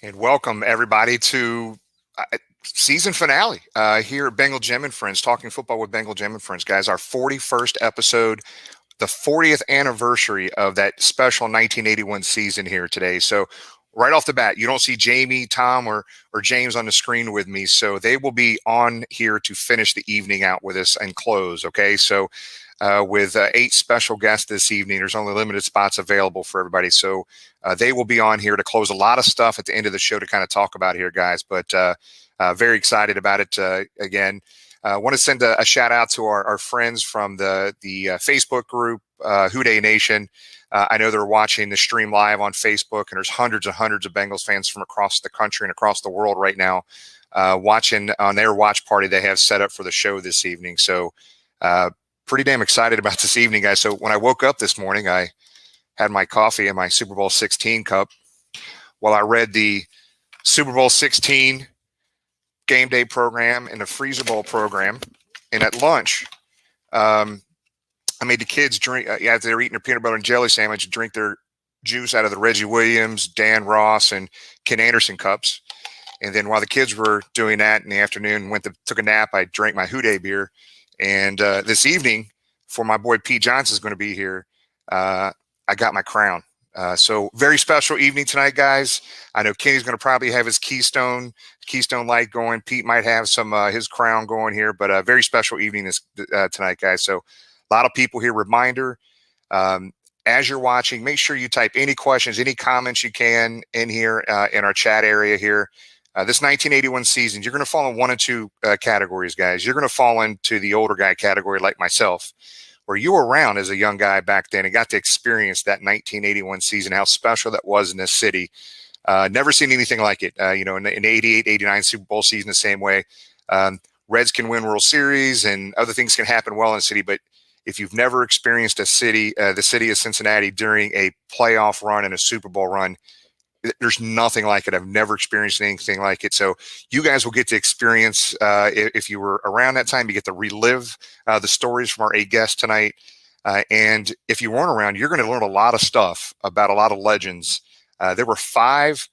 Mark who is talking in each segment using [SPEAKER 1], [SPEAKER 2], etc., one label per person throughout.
[SPEAKER 1] And welcome everybody to season finale here at Bengal Gem and Friends, talking football with Bengal Gem and Friends, guys. Our 41st episode, the 40th anniversary of that special 1981 season here today. So right off the bat, you don't see Jamie, Tom, or James on the screen with me. So they will be on here to finish the evening out with us and close. Okay, so with 8 special guests this evening, there's only limited spots available for everybody. So they will be on here to close a lot of stuff at the end of the show to kind of talk about here, guys. But very excited about it. Again, I want to send a shout out to our friends from the Facebook group, Houday Nation. I know they're watching the stream live on Facebook, and there's hundreds and hundreds of Bengals fans from across the country and across the world right now watching on their watch party they have set up for the show this evening. So pretty damn excited about this evening, guys. So when I woke up this morning, I had my coffee in my Super Bowl 16 cup while I read the Super Bowl 16 game day program and the Freezer Bowl program. And at lunch, I made the kids drink, as they were eating their peanut butter and jelly sandwich, drink their juice out of the Reggie Williams, Dan Ross, and Ken Anderson cups. And then while the kids were doing that in the afternoon, took a nap, I drank my Houday beer. And this evening, for my boy Pete Johnson's going to be here, I got my crown. So very special evening tonight, guys. I know Kenny's going to probably have his Keystone light going. Pete might have some his crown going here, but a very special evening tonight, guys. So a lot of people here. Reminder, as you're watching, make sure you type any questions, any comments you can in here in our chat area here. This 1981 season, you're going to fall in one of two categories, guys. You're going to fall into the older guy category like myself, where you were around as a young guy back then and got to experience that 1981 season, how special that was in this city. Never seen anything like it. In the 88, 89 Super Bowl season the same way. Reds can win World Series and other things can happen well in the city, but if you've never experienced the city of Cincinnati during a playoff run and a Super Bowl run, there's nothing like it. I've never experienced anything like it. So you guys will get to experience, if you were around that time, you get to relive the stories from our 8 guests tonight. And if you weren't around, you're going to learn a lot of stuff about a lot of legends. There were 5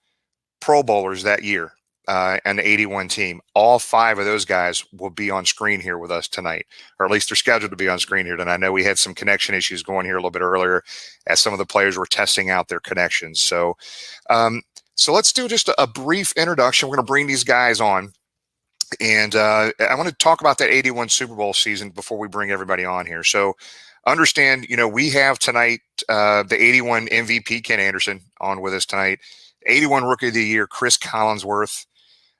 [SPEAKER 1] Pro Bowlers that year and the 81 team. All 5 of those guys will be on screen here with us tonight, or at least they're scheduled to be on screen here tonight. I know we had some connection issues going here a little bit earlier as some of the players were testing out their connections. So let's do just a brief introduction. We're going to bring these guys on. And I want to talk about that 81 Super Bowl season before we bring everybody on here. So understand, we have tonight the 81 MVP, Ken Anderson, on with us tonight. 81 Rookie of the Year, Cris Collinsworth.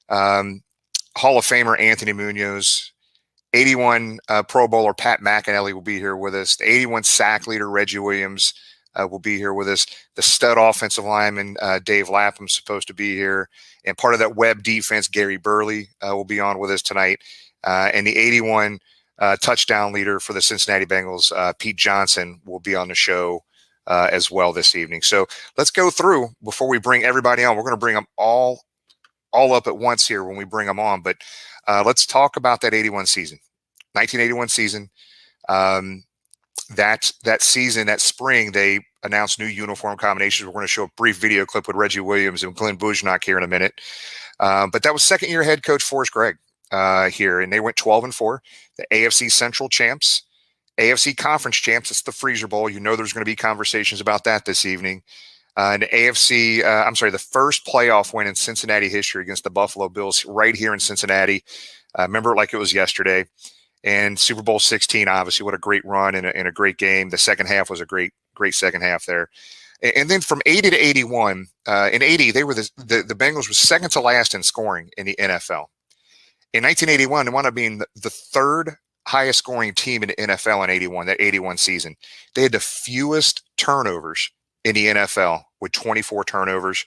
[SPEAKER 1] Hall of Famer, Anthony Muniz. 81 Pro Bowler, Pat McInally, will be here with us. The 81 sack leader, Reggie Williams, will be here with us. The stud offensive lineman, Dave Lapham, supposed to be here. And part of that web defense, Gary Burley, will be on with us tonight. And the 81 touchdown leader for the Cincinnati Bengals, Pete Johnson, will be on the show as well this evening. So let's go through before we bring everybody on. We're going to bring them all up at once here when we bring them on. But let's talk about that 81 season, 1981 season. That season, that spring, they announced new uniform combinations. We're going to show a brief video clip with Reggie Williams and Glenn Bujnock here in a minute. But that was second-year head coach Forrest Gregg here, and they went 12-4. The AFC Central champs, AFC Conference champs. It's the Freezer Bowl. There's going to be conversations about that this evening. And the first playoff win in Cincinnati history against the Buffalo Bills right here in Cincinnati. Remember it like it was yesterday. And Super Bowl 16, obviously, what a great run and a great game. The second half was a great second half there. And then from 80 to 81, in 80, they were the Bengals were second to last in scoring in the NFL. In 1981, they wound up being the third highest scoring team in the NFL in 81, that 81 season. They had the fewest turnovers in the NFL with 24 turnovers.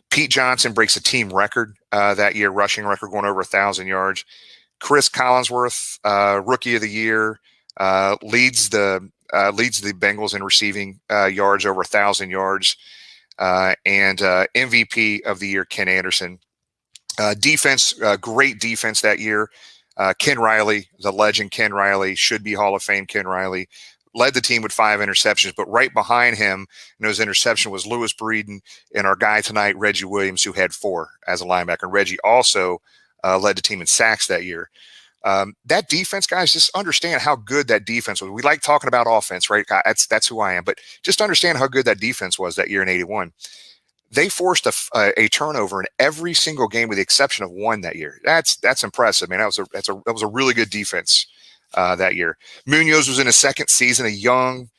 [SPEAKER 1] Pete Johnson breaks a team record that year, rushing record, going over 1,000 yards. Cris Collinsworth, Rookie of the Year, leads the Bengals in receiving yards, over 1,000 yards, and MVP of the year, Ken Anderson. Defense, great defense that year. Ken Riley, the legend Ken Riley, should be Hall of Fame Ken Riley, led the team with 5 interceptions, but right behind him in those interceptions was Louis Breeden and our guy tonight, Reggie Williams, who had 4 as a linebacker. And Reggie also led the team in sacks that year. That defense, guys, just understand how good that defense was. We like talking about offense, right? That's who I am. But just understand how good that defense was that year in 81. They forced a turnover in every single game with the exception of 1 that year. That's impressive, man. That was a really good defense that year. Muniz was in his second season, a young,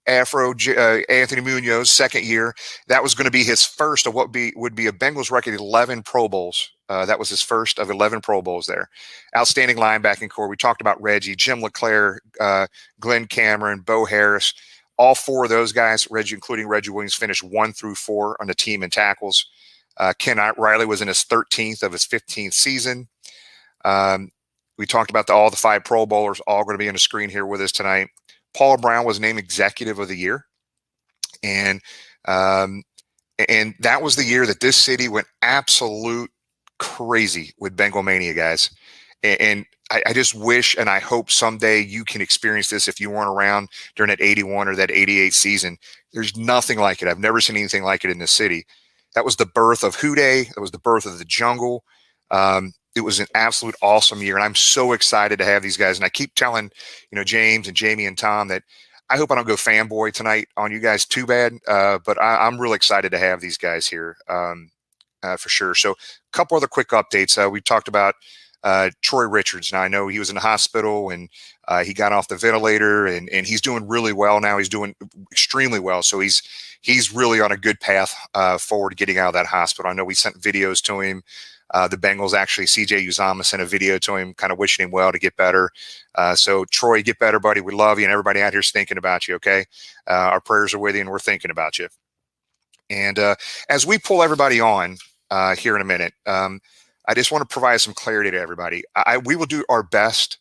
[SPEAKER 1] Afro Anthony Muniz, second year. That was going to be his first of what would be a Bengals record, 11 Pro Bowls. That was his first of 11 Pro Bowls there. Outstanding linebacking core. We talked about Reggie, Jim LeClaire, Glenn Cameron, Bo Harris. All 4 of those guys, including Reggie Williams, finished 1 through 4 on the team in tackles. Ken Riley was in his 13th of his 15th season. We talked about all the 5 Pro Bowlers, all going to be on the screen here with us tonight. Paul Brown was named Executive of the Year. And that was the year that this city went absolute crazy with Bengal Mania, guys. And I just wish and I hope someday you can experience this if you weren't around during that 81 or that 88 season. There's nothing like it. I've never seen anything like it in this city. That was the birth of Houday. That was the birth of the jungle. It was an absolute awesome year. And I'm so excited to have these guys. And I keep telling, James and Jamie and Tom that I hope I don't go fanboy tonight on you guys too bad. But I'm really excited to have these guys here for sure. So a couple other quick updates. We talked about Troy Richards. Now I know he was in the hospital and he got off the ventilator and he's doing really well now. He's doing extremely well. So he's really on a good path forward to getting out of that hospital. I know we sent videos to him. The Bengals actually, CJ Uzama sent a video to him, kind of wishing him well to get better. So Troy, get better, buddy. We love you, and everybody out here is thinking about you. Okay, our prayers are with you, and we're thinking about you. And as we pull everybody on here in a minute, I just want to provide some clarity to everybody. We will do our best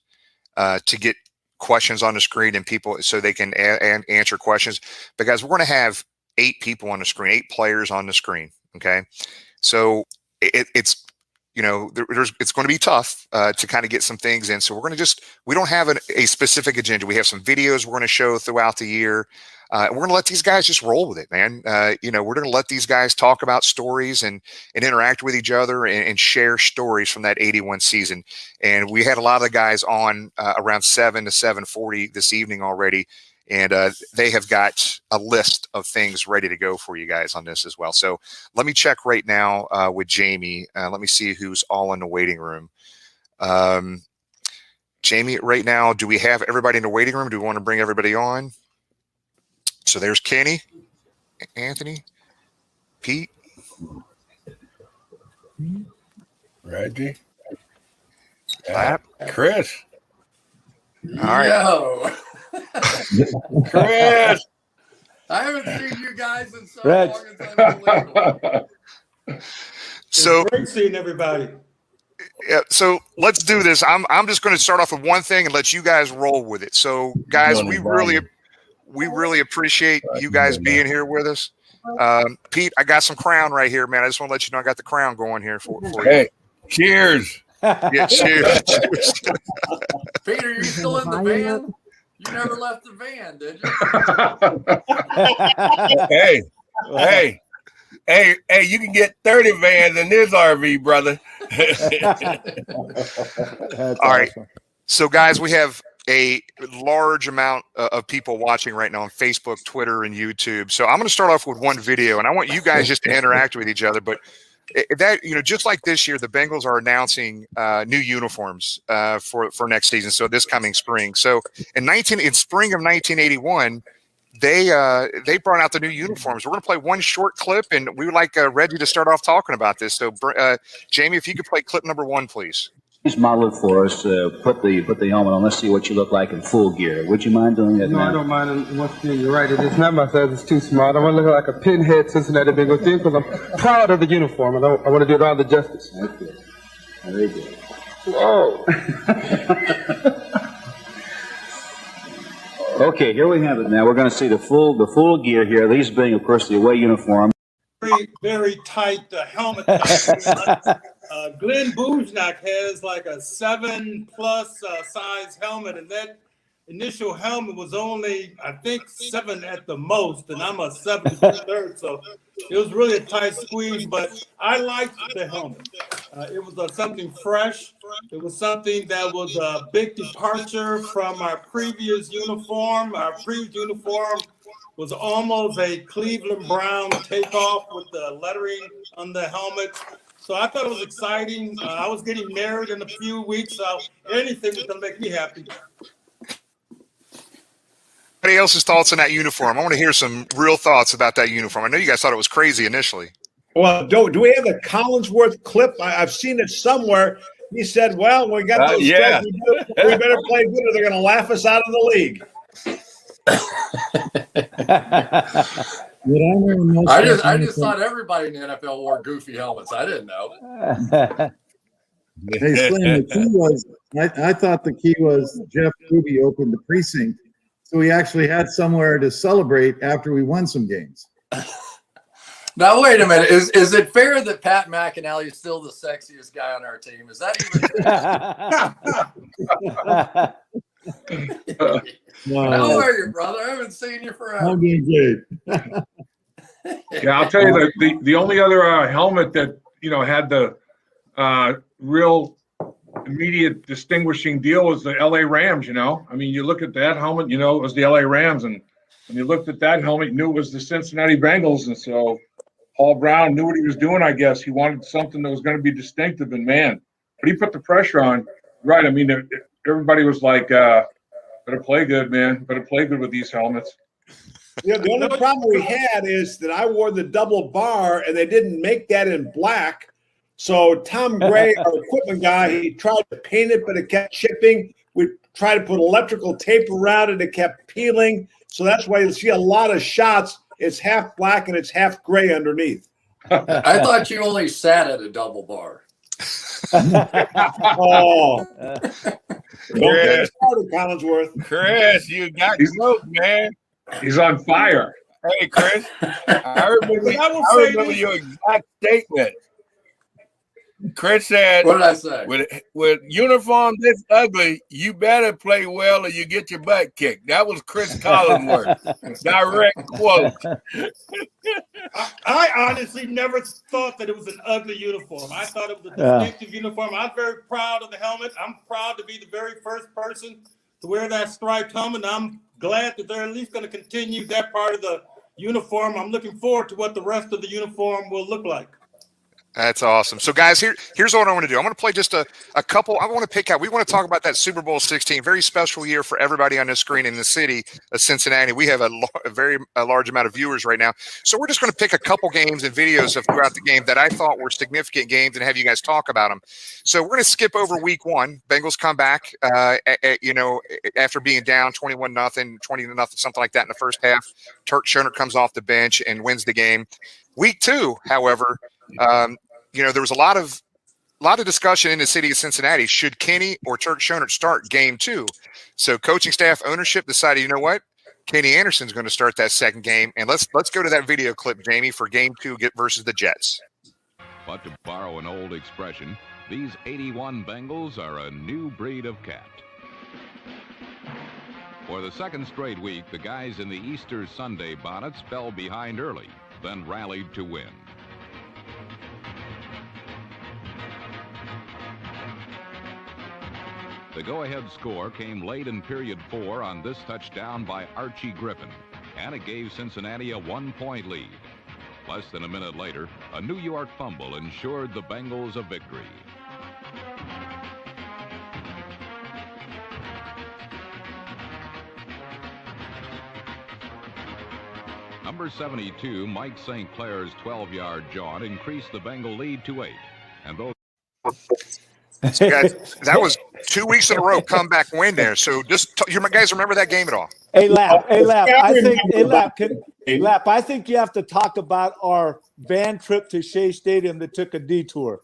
[SPEAKER 1] to get questions on the screen and people so they can answer questions. But guys, we're going to have 8 people on the screen, 8 players on the screen. Okay, so it's it's going to be tough to kind of get some things in. So we don't have a specific agenda. We have some videos we're going to show throughout the year. We're going to let these guys just roll with it, man. We're going to let these guys talk about stories and interact with each other and share stories from that 81 season. And we had a lot of the guys on around 7 to 7:40 this evening already. And they have got a list of things ready to go for you guys on this as well. So let me check right now with Jamie. Let me see who's all in the waiting room. Jamie, right now, do we have everybody in the waiting room? Do we want to bring everybody on? So there's Kenny, Anthony, Pete,
[SPEAKER 2] Reggie,
[SPEAKER 1] Chris.
[SPEAKER 3] All right. Yo.
[SPEAKER 2] Chris.
[SPEAKER 3] I haven't seen you guys in so long. It's unbelievable.
[SPEAKER 1] So
[SPEAKER 4] it's great seeing everybody.
[SPEAKER 1] Yeah, so let's do this. I'm just going to start off with one thing and let you guys roll with it. So, guys, we really appreciate you guys being here with us. Pete, I got some crown right here, man. I just want to let you know I got the crown going here for you.
[SPEAKER 2] Hey, cheers.
[SPEAKER 1] Yeah, cheers.
[SPEAKER 3] Peter, you still in the van? You never left the van, did
[SPEAKER 2] you? Hey, you can get 30 vans in this RV, brother.
[SPEAKER 1] All right. So, guys, we have a large amount of people watching right now on Facebook, Twitter, and YouTube. So I'm going to start off with one video, and I want you guys just to interact with each other. But just like this year, the Bengals are announcing new uniforms for next season. So this coming spring. So in spring of 1981, they brought out the new uniforms. We're going to play one short clip, and we would like Reggie to start off talking about this. So Jamie, if you could play clip number 1, please.
[SPEAKER 5] Please model it for us. Put the helmet on. Let's see what you look like in full gear. Would you mind doing that?
[SPEAKER 6] No,
[SPEAKER 5] man?
[SPEAKER 6] I don't mind. Once again, you're right. It's not my size. It's too small. I want to look like a pinhead Cincinnati Bengals team because I'm proud of the uniform. I want to do it all the justice.
[SPEAKER 5] That's good. Very good.
[SPEAKER 6] Whoa.
[SPEAKER 5] Okay, here we have it now. We're going to see the full gear here. These being, of course, the away uniform.
[SPEAKER 4] Very, very tight helmet. Glenn Bujnak has like a 7+ size helmet, and that initial helmet was only, I think, 7 at the most, and I'm a 7 3/3, so it was really a tight squeeze. But I liked the helmet. It was something fresh. It was something that was a big departure from our previous uniform. Our previous uniform was almost a Cleveland Brown takeoff with the lettering on the helmet. So I thought it was exciting. I was getting married in a few weeks, so anything was going to make me happy.
[SPEAKER 1] Anybody else's thoughts on that uniform? I want to hear some real thoughts about that uniform. I know you guys thought it was crazy initially.
[SPEAKER 2] Well, do we have a Collinsworth clip? I've seen it somewhere. He said, well, we got those guys, we better play good or they're going to laugh us out of the league.
[SPEAKER 3] I just thought everybody in the NFL wore goofy helmets. I didn't know.
[SPEAKER 7] Hey, Slim, the key was, I thought the key was Jeff Ruby opened the precinct, so we actually had somewhere to celebrate after we won some games.
[SPEAKER 3] Now, wait a minute. Is it fair that Pat McInally is still the sexiest guy on our team? Is that even How are you, brother? I haven't seen you forever.
[SPEAKER 7] I'm doing great.
[SPEAKER 8] Yeah, I'll tell you the only other helmet that had the real immediate distinguishing deal was the LA Rams. I mean, you look at that helmet, it was the LA Rams, and when you looked at that helmet, you knew it was the Cincinnati Bengals, and so Paul Brown knew what he was doing. I guess he wanted something that was going to be distinctive, and man, but he put the pressure on. Right? I mean, everybody was like, "Better play good, man. Better play good with these helmets."
[SPEAKER 2] Yeah, the only problem we had is that I wore the double bar, and they didn't make that in black. So Tom Gray, our equipment guy, he tried to paint it, but it kept chipping. We tried to put electrical tape around it. It kept peeling. So that's why you see a lot of shots. It's half black and it's half gray underneath.
[SPEAKER 3] I thought you only sat at a double bar.
[SPEAKER 2] Oh. Don't get started, Collinsworth.
[SPEAKER 9] Chris, you got smoke, man.
[SPEAKER 8] He's on fire.
[SPEAKER 9] Hey, Chris, I remember your exact statement. Chris said,
[SPEAKER 3] What did I say?
[SPEAKER 9] with uniform this ugly, you better play well or you get your butt kicked. That was Cris Collinsworth. Direct quote.
[SPEAKER 4] I honestly never thought that it was an ugly uniform. I thought it was a distinctive uniform. I'm very proud of the helmet. I'm proud to be the very first person to wear that striped helmet. I'm glad that they're at least going to continue that part of the uniform. I'm looking forward to what the rest of the uniform will look like.
[SPEAKER 1] That's awesome. So, guys, here's what I want to do. I want to play just a couple. I want to pick out. We want to talk about that Super Bowl 16. Very special year for everybody on this screen in the city of Cincinnati. We have a very large amount of viewers right now. So we're just going to pick a couple games and videos of throughout the game that I thought were significant games and have you guys talk about them. So we're going to skip over week one. Bengals come back, after being down 21-0, 20-0, something like that in the first half. Turk Schoner comes off the bench and wins the game. Week two, however, there was a lot of discussion in the city of Cincinnati. Should Kenny or Turk Schoner start game two? So coaching staff, ownership decided, you know what? Kenny Anderson's going to start that second game. And let's go to that video clip, Jamie, for game two versus the Jets.
[SPEAKER 10] But to borrow an old expression, these 81 Bengals are a new breed of cat. For the second straight week, the guys in the Easter Sunday bonnets fell behind early, then rallied to win. The go-ahead score came late in period 4 on this touchdown by Archie Griffin, and it gave Cincinnati a 1-point lead. Less than a minute later, a New York fumble ensured the Bengals a victory. Number 72, Mike St. Clair's 12-yard jaunt increased the Bengal lead to 8, and those.
[SPEAKER 1] So guys, that was 2 weeks in a row comeback win there. So just you guys remember that game at all?
[SPEAKER 11] Hey, Lap. I think you have to talk about our van trip to Shea Stadium that took a detour.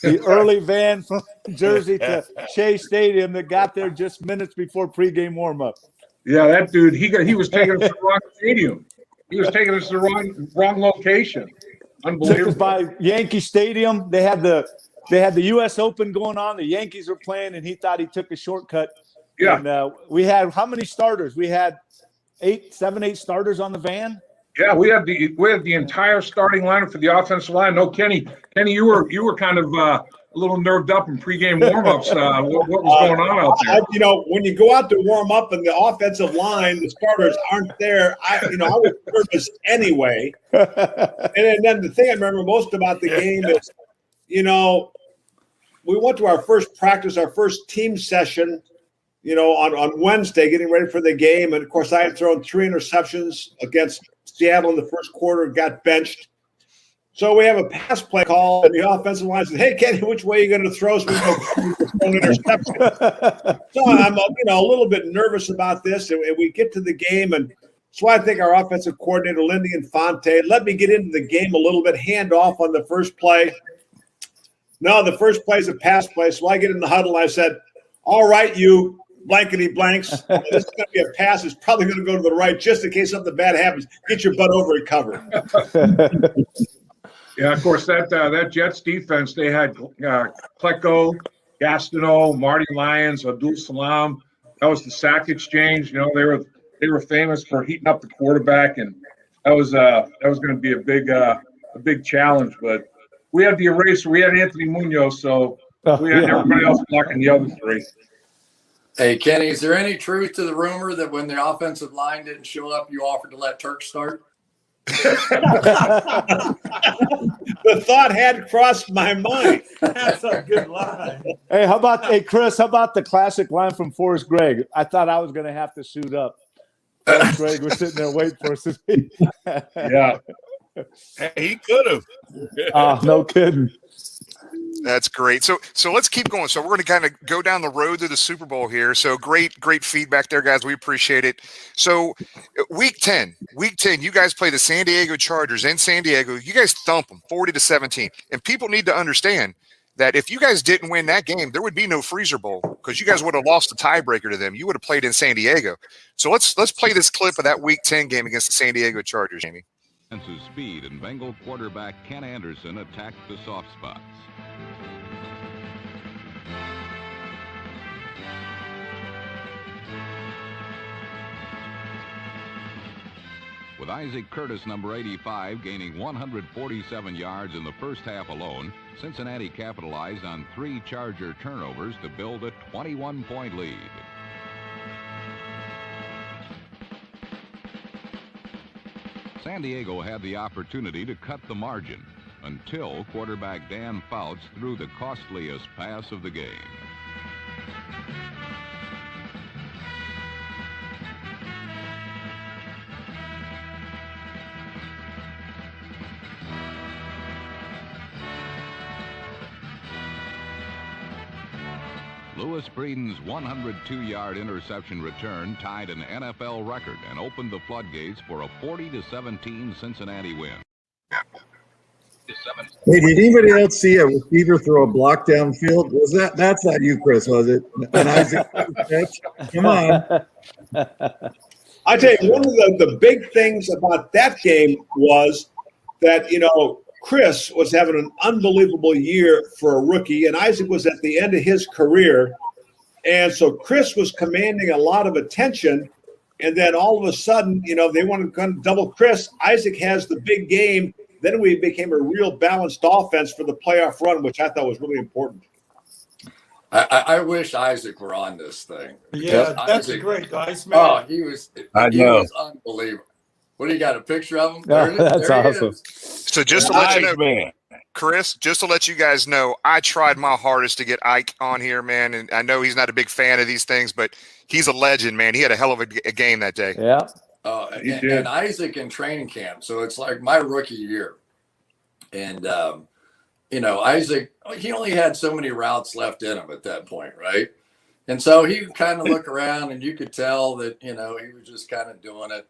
[SPEAKER 11] The early van from Jersey to Shea Stadium that got there just minutes before pregame warmup.
[SPEAKER 8] Yeah, that dude, he was taking us to the wrong stadium. He was taking us to the wrong location. Unbelievable.
[SPEAKER 11] Took us by Yankee Stadium. They had the U.S. Open going on. The Yankees were playing, and he thought he took a shortcut.
[SPEAKER 8] Yeah.
[SPEAKER 11] And we had how many starters? We had 8 starters on the van.
[SPEAKER 8] Yeah, we had the entire starting lineup for the offensive line. No, Kenny, you were kind of a little nerved up in pregame warmups. What was going on out there?
[SPEAKER 2] When you go out to warm up and the offensive line, the starters aren't there. I was nervous anyway. And then the thing I remember most about the game is, we went to our first practice, our first team session, on Wednesday, getting ready for the game. And, of course, I had thrown 3 interceptions against Seattle in the first quarter, got benched. So we have a pass play call, and the offensive line said, "Hey, Kenny, which way are you going to throw?" So we go an interception. So I'm a little bit nervous about this, and we get to the game. And so I think our offensive coordinator, Lindy Infante, let me get into the game a little bit, hand off on the first play. No, the first play is a pass play. So I get in the huddle, and I said, "All right, you blankety blanks. This is going to be a pass. It's probably going to go to the right just in case something bad happens. Get your butt over and cover."
[SPEAKER 8] Yeah, of course, that Jets defense, they had Klecko, Gastineau, Marty Lyons, Abdul Salam. That was the sack exchange. They were famous for heating up the quarterback, and that was going to be a big challenge. But we had the eraser. We had Anthony Munoz, so we had everybody else blocking the other 3.
[SPEAKER 3] Hey, Kenny, is there any truth to the rumor that when the offensive line didn't show up, you offered to let Turk start?
[SPEAKER 2] The thought had crossed my mind.
[SPEAKER 4] That's a good line.
[SPEAKER 11] Hey, Chris, how about the classic line from Forrest Gregg? I thought I was going to have to suit up. Forrest Gregg was sitting there waiting for us.
[SPEAKER 8] Yeah.
[SPEAKER 9] Hey, he could have.
[SPEAKER 11] No kidding.
[SPEAKER 1] That's great. So let's keep going. So we're going to kind of go down the road to the Super Bowl here. So great feedback there, guys. We appreciate it. So week 10, you guys play the San Diego Chargers in San Diego. You guys thump them 40-17. And people need to understand that if you guys didn't win that game, there would be no Freezer Bowl because you guys would have lost the tiebreaker to them. You would have played in San Diego. So let's play this clip of that week 10 game against the San Diego Chargers, Jamie.
[SPEAKER 10] His speed, and Bengal quarterback Ken Anderson attacked the soft spots. With Isaac Curtis, number 85, gaining 147 yards in the first half alone, Cincinnati capitalized on 3 Charger turnovers to build a 21-point lead. San Diego had the opportunity to cut the margin until quarterback Dan Fouts threw the costliest pass of the game. Lewis Breeden's 102-yard interception return tied an NFL record and opened the floodgates for a 40-17 Cincinnati win.
[SPEAKER 7] Hey, did anybody else see a receiver throw a block downfield? That's not you, Chris, was it? An Isaac catch? Come on.
[SPEAKER 2] I tell you, one of the big things about that game was that, Chris was having an unbelievable year for a rookie, and Isaac was at the end of his career. And so Chris was commanding a lot of attention. And then all of a sudden, they wanted to double Chris. Isaac has the big game. Then we became a real balanced offense for the playoff run, which I thought was really important.
[SPEAKER 3] I wish Isaac were on this thing.
[SPEAKER 4] Yeah, that's
[SPEAKER 3] Isaac,
[SPEAKER 4] a great guy, man.
[SPEAKER 3] Oh, he was unbelievable. What do you got? A picture of him?
[SPEAKER 11] Oh, that's awesome.
[SPEAKER 1] So just to let you know, Chris, just to let you guys know, I tried my hardest to get Ike on here, man. And I know he's not a big fan of these things, but he's a legend, man. He had a hell of a game that day.
[SPEAKER 11] Yeah.
[SPEAKER 3] And Isaac in training camp. So it's like my rookie year. And, Isaac, he only had so many routes left in him at that point, right? And so he would kind of look around and you could tell that, he was just kind of doing it.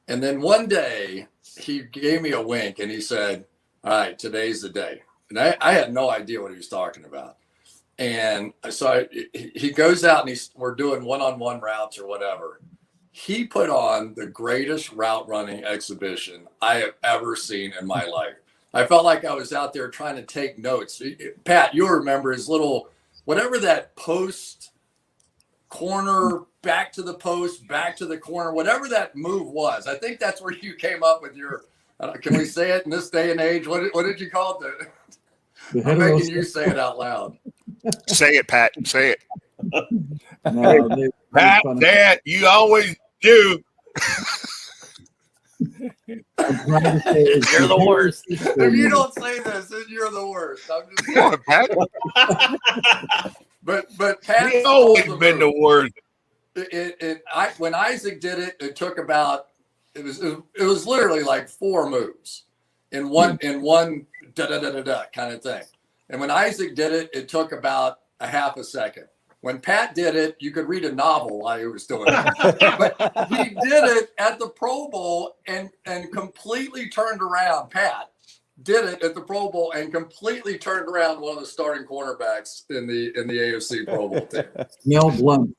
[SPEAKER 3] And then one day he gave me a wink and he said, all right, today's the day. And I had no idea what he was talking about. And so he goes out and we're doing one-on-one routes or whatever. He put on the greatest route running exhibition I have ever seen in my life. I felt like I was out there trying to take notes. Pat, you'll remember his little, whatever that post corner, back to the post, back to the corner, whatever that move was. I think that's where you came up with your, can we say it in this day and age? What did you call it? I'm making you say it out loud.
[SPEAKER 1] Say it, Pat. Say it.
[SPEAKER 7] No,
[SPEAKER 9] Pat, Dad, you always do.
[SPEAKER 3] You're the worst. If you don't say this, then you're the worst. I'm just
[SPEAKER 1] Come on, Pat.
[SPEAKER 3] But Pat's
[SPEAKER 9] He's always been the worst.
[SPEAKER 3] When Isaac did it, it took about it was literally like 4 moves in one da da da da da kind of thing. And when Isaac did it, it took about a half a second. When Pat did it, you could read a novel while he was doing it. But he did it at the Pro Bowl and completely turned around. Pat did it at the Pro Bowl and completely turned around one of the starting cornerbacks in the AFC Pro Bowl team.
[SPEAKER 7] Mel Blount.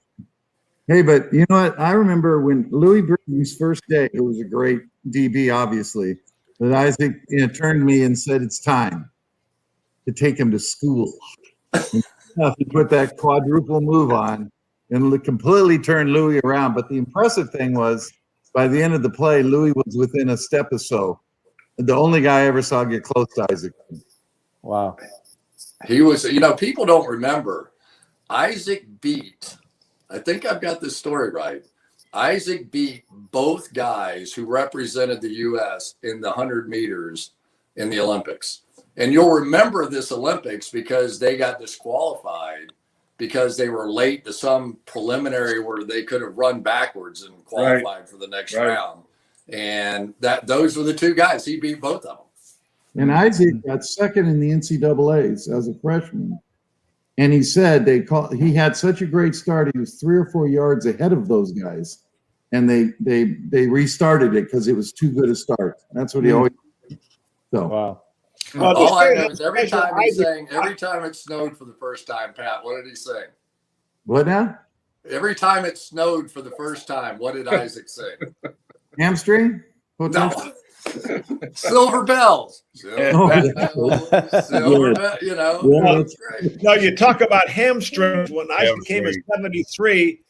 [SPEAKER 7] Hey, but you know what? I remember when Louis Breeden's first day, it was a great DB, obviously. But Isaac turned to me and said, it's time to take him to school. He put that quadruple move on and completely turned Louis around. But the impressive thing was, by the end of the play, Louis was within a step or so. The only guy I ever saw get close to Isaac.
[SPEAKER 11] Wow.
[SPEAKER 3] He was, people don't remember. Isaac beat, I think I've got this story right. Isaac beat both guys who represented the U.S. in the 100 meters in the Olympics. And you'll remember this Olympics because they got disqualified because they were late to some preliminary where they could have run backwards and qualified for the next round. And those were the 2 guys. He beat both of them.
[SPEAKER 7] And Isaac got second in the NCAAs as a freshman. And he said he had such a great start. He was 3 or 4 yards ahead of those guys. And they restarted it because it was too good a start. That's what he always did. So
[SPEAKER 11] wow.
[SPEAKER 3] All I know is every time it snowed for the first time, Pat, what did he say?
[SPEAKER 7] What now?
[SPEAKER 3] Every time it snowed for the first time, what did Isaac say?
[SPEAKER 7] Hamstring?
[SPEAKER 3] No. Silver bells. Silver bells, you know.
[SPEAKER 2] Now you talk about hamstrings. When I came in '73,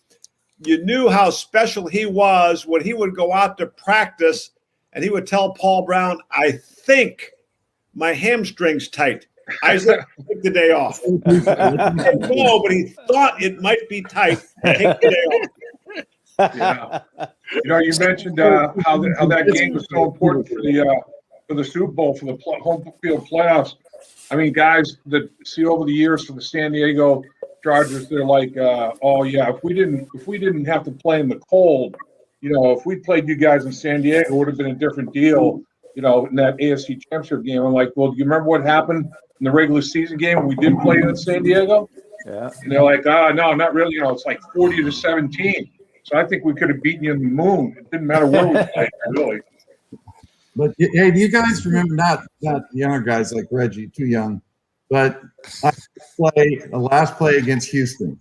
[SPEAKER 2] you knew how special he was when he would go out to practice and he would tell Paul Brown, "I think my hamstring's tight. Isaac, take the day off." No, but he thought it might be tight. Take the day off.
[SPEAKER 8] Yeah. You know, you mentioned how that game was so important for the Super Bowl, for the home field playoffs. I mean, guys that see over the years for the San Diego Chargers, they're like, oh yeah, if we didn't have to play in the cold, you know, if we played you guys in San Diego, it would have been a different deal, you know, in that AFC Championship game. I'm like, well, do you remember what happened in the regular season game when we didn't play in San Diego?
[SPEAKER 11] Yeah.
[SPEAKER 8] And they're like, no, not really. You know, it's like 40-17. So I think we could have beaten you in the moon. It didn't matter where we played, really.
[SPEAKER 7] But hey, do you guys remember, not younger guys like Reggie, too young, but the last play against Houston.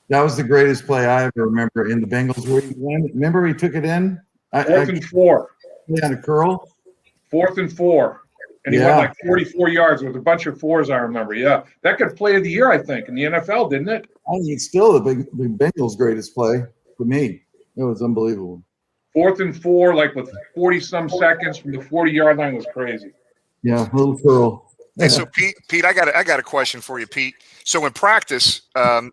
[SPEAKER 7] That was the greatest play I ever remember in the Bengals. Where he won. Remember he took it in?
[SPEAKER 8] 4th and 4.
[SPEAKER 7] He had a curl.
[SPEAKER 8] 4th and 4. And he went like 44 yards with a bunch of fours, I remember. Yeah. That could play of the year, I think, in the NFL, didn't it?
[SPEAKER 7] I think it's still the Bengals' greatest play for me. It was unbelievable.
[SPEAKER 8] 4th and 4, like with 40-some seconds from the 40-yard line was crazy.
[SPEAKER 7] Yeah, little curl.
[SPEAKER 1] Hey, so Pete, I got a question for you, Pete. So in practice,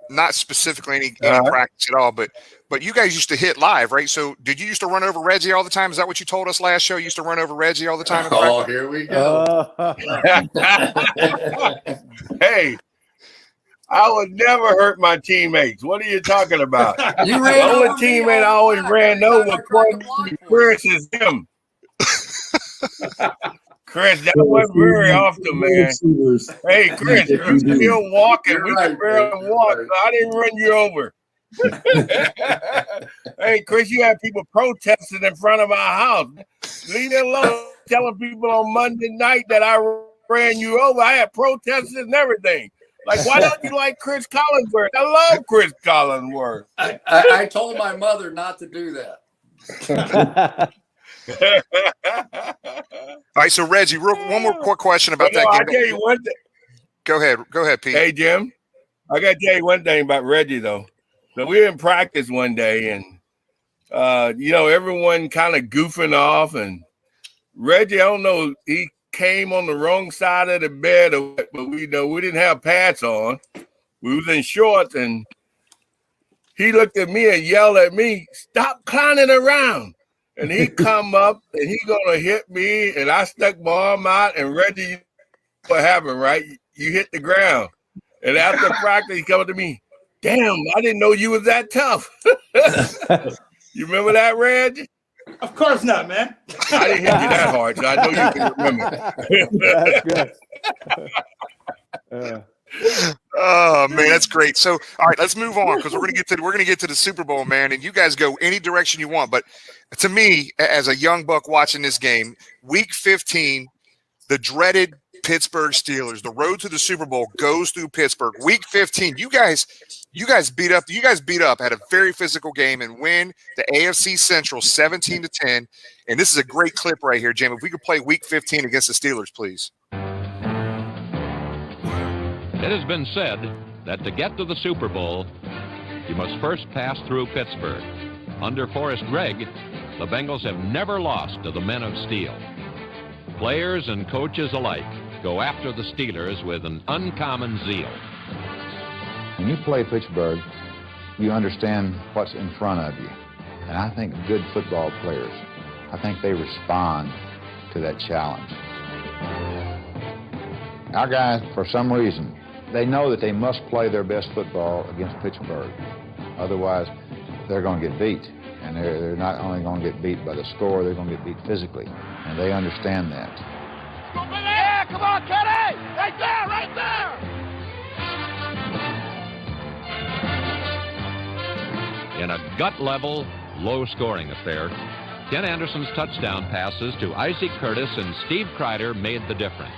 [SPEAKER 1] not specifically any practice at all, but you guys used to hit live, right? So did you used to run over Reggie all the time? Is that what you told us last show? You used to run over Reggie all the time?
[SPEAKER 3] Oh, here we go.
[SPEAKER 9] Hey, I would never hurt my teammates. What are you talking about?
[SPEAKER 3] You
[SPEAKER 9] The
[SPEAKER 3] ran
[SPEAKER 9] only
[SPEAKER 3] over me
[SPEAKER 9] teammate I
[SPEAKER 3] all the
[SPEAKER 9] always
[SPEAKER 3] time.
[SPEAKER 9] ran
[SPEAKER 3] I
[SPEAKER 9] over
[SPEAKER 3] tried to block
[SPEAKER 9] Chris is him. Chris, that wasn't very often, man. Hey, Chris, you're still walking.
[SPEAKER 3] You're
[SPEAKER 9] We
[SPEAKER 3] right,
[SPEAKER 9] can barely
[SPEAKER 3] Chris.
[SPEAKER 9] walk.
[SPEAKER 3] You're
[SPEAKER 9] So I didn't run you over. Hey, Chris, you had people protesting in front of our house. Leave it alone. Telling people on Monday night that I ran you over. I had protesters and everything. Like, why don't you like Cris Collinsworth? I love Cris Collinsworth.
[SPEAKER 3] I told my mother not to do that.
[SPEAKER 1] All right, so Reggie, one more quick question about that
[SPEAKER 9] I
[SPEAKER 1] game.
[SPEAKER 9] tell you one thing.
[SPEAKER 1] Go ahead, Pete.
[SPEAKER 9] Hey, Jim, I got to tell you one thing about Reggie, though. So we were in practice one day, and, you know, everyone kind of goofing off. And Reggie, I don't know, he came on the wrong side of the bed, but we didn't have pads on. We was in shorts, and he looked at me and yelled at me, "Stop clowning around." And he come up, and he going to hit me, and I stuck my arm out, and Reggie, what happened, right? You hit the ground. And after practice, he come up to me, "Damn, I didn't know you was that tough." You remember that, Reggie?
[SPEAKER 4] Of course not, man.
[SPEAKER 9] I didn't hit you that hard, so I know you can remember.
[SPEAKER 11] That's good.
[SPEAKER 1] Oh man, that's great. So, all right, let's move on because we're gonna get to the Super Bowl, man. And you guys go any direction you want. But to me, as a young buck watching this game, Week 15, the dreaded Pittsburgh Steelers, the road to the Super Bowl goes through Pittsburgh. Week 15, you guys beat up, had a very physical game and win the AFC Central 17-10. And this is a great clip right here, Jim. If we could play Week 15 against the Steelers, please.
[SPEAKER 10] It has been said that to get to the Super Bowl, you must first pass through Pittsburgh. Under Forrest Gregg, the Bengals have never lost to the Men of Steel. Players and coaches alike go after the Steelers with an uncommon zeal.
[SPEAKER 12] When you play Pittsburgh, you understand what's in front of you. And I think good football players, I think they respond to that challenge. Our guys, for some reason, they know that they must play their best football against Pittsburgh. Otherwise, they're going to get beat. And they're not only going to get beat by the score, they're going to get beat physically. And they understand that.
[SPEAKER 13] Yeah, come on, Kenny! Right there, right there!
[SPEAKER 10] In a gut-level, low-scoring affair, Ken Anderson's touchdown passes to Isaac Curtis and Steve Kreider made the difference.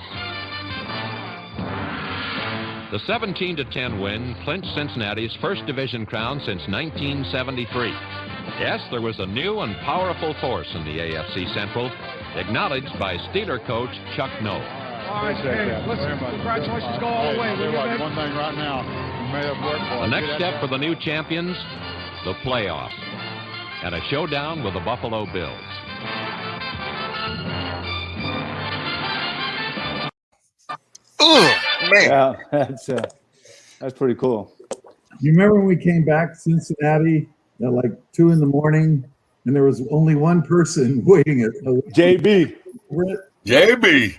[SPEAKER 10] The 17-10 win clinched Cincinnati's first division crown since 1973. Yes, there was a new and powerful force in the AFC Central, Acknowledged by Steeler coach Chuck Noll.
[SPEAKER 14] All right, listen, congratulations go all the way. One thing right now, you may have worked for.
[SPEAKER 10] The next step for the new champions, the playoffs, and a showdown with the Buffalo Bills.
[SPEAKER 11] Yeah, that's pretty cool.
[SPEAKER 7] You remember when we came back to Cincinnati at like 2 a.m. and there was only one person waiting at
[SPEAKER 11] JB.
[SPEAKER 9] JB.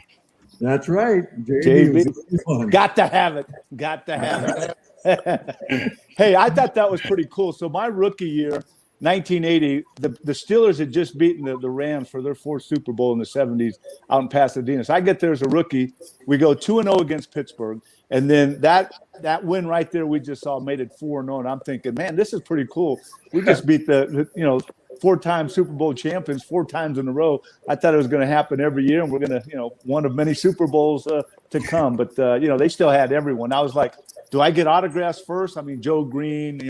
[SPEAKER 7] That's right.
[SPEAKER 11] JB. Got to have it. Got to have it. Hey, I thought that was pretty cool. So my rookie year, 1980, the Steelers had just beaten the Rams for their 4th Super Bowl in the 70s out in Pasadena. So I get there as a rookie. We go 2-0 against Pittsburgh. And then that win right there we just saw made it 4-0. And I'm thinking, man, this is pretty cool. We just beat the 4-time Super Bowl champions 4 times in a row. I thought it was going to happen every year, and we're going to, one of many Super Bowls to come. But, they still had everyone. I was like, do I get autographs first? I mean, Joe Green,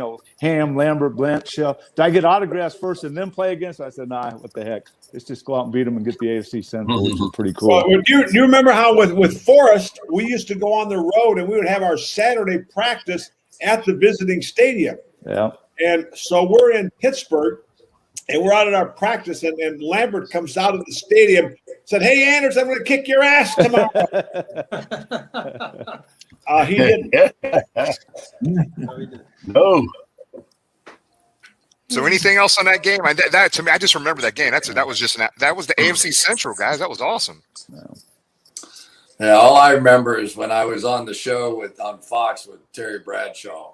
[SPEAKER 11] Ham, Lambert, Blanche. Do I get autographs first and then play against? I said, nah, what the heck? Let's just go out and beat them and get the AFC Central, which is pretty cool.
[SPEAKER 2] Well, do you remember how with Forrest, we used to go on the road and we would have our Saturday practice at the visiting stadium.
[SPEAKER 11] Yeah.
[SPEAKER 2] And so we're in Pittsburgh, and we're out at our practice, and Lambert comes out of the stadium, said, "Hey, Anders, I'm going to kick your ass tomorrow." He didn't.
[SPEAKER 9] No.
[SPEAKER 1] So anything else on that game? That to me, I just remember that game. That was the AFC Central, guys. That was awesome.
[SPEAKER 3] Yeah, all I remember is when I was on the show on Fox with Terry Bradshaw.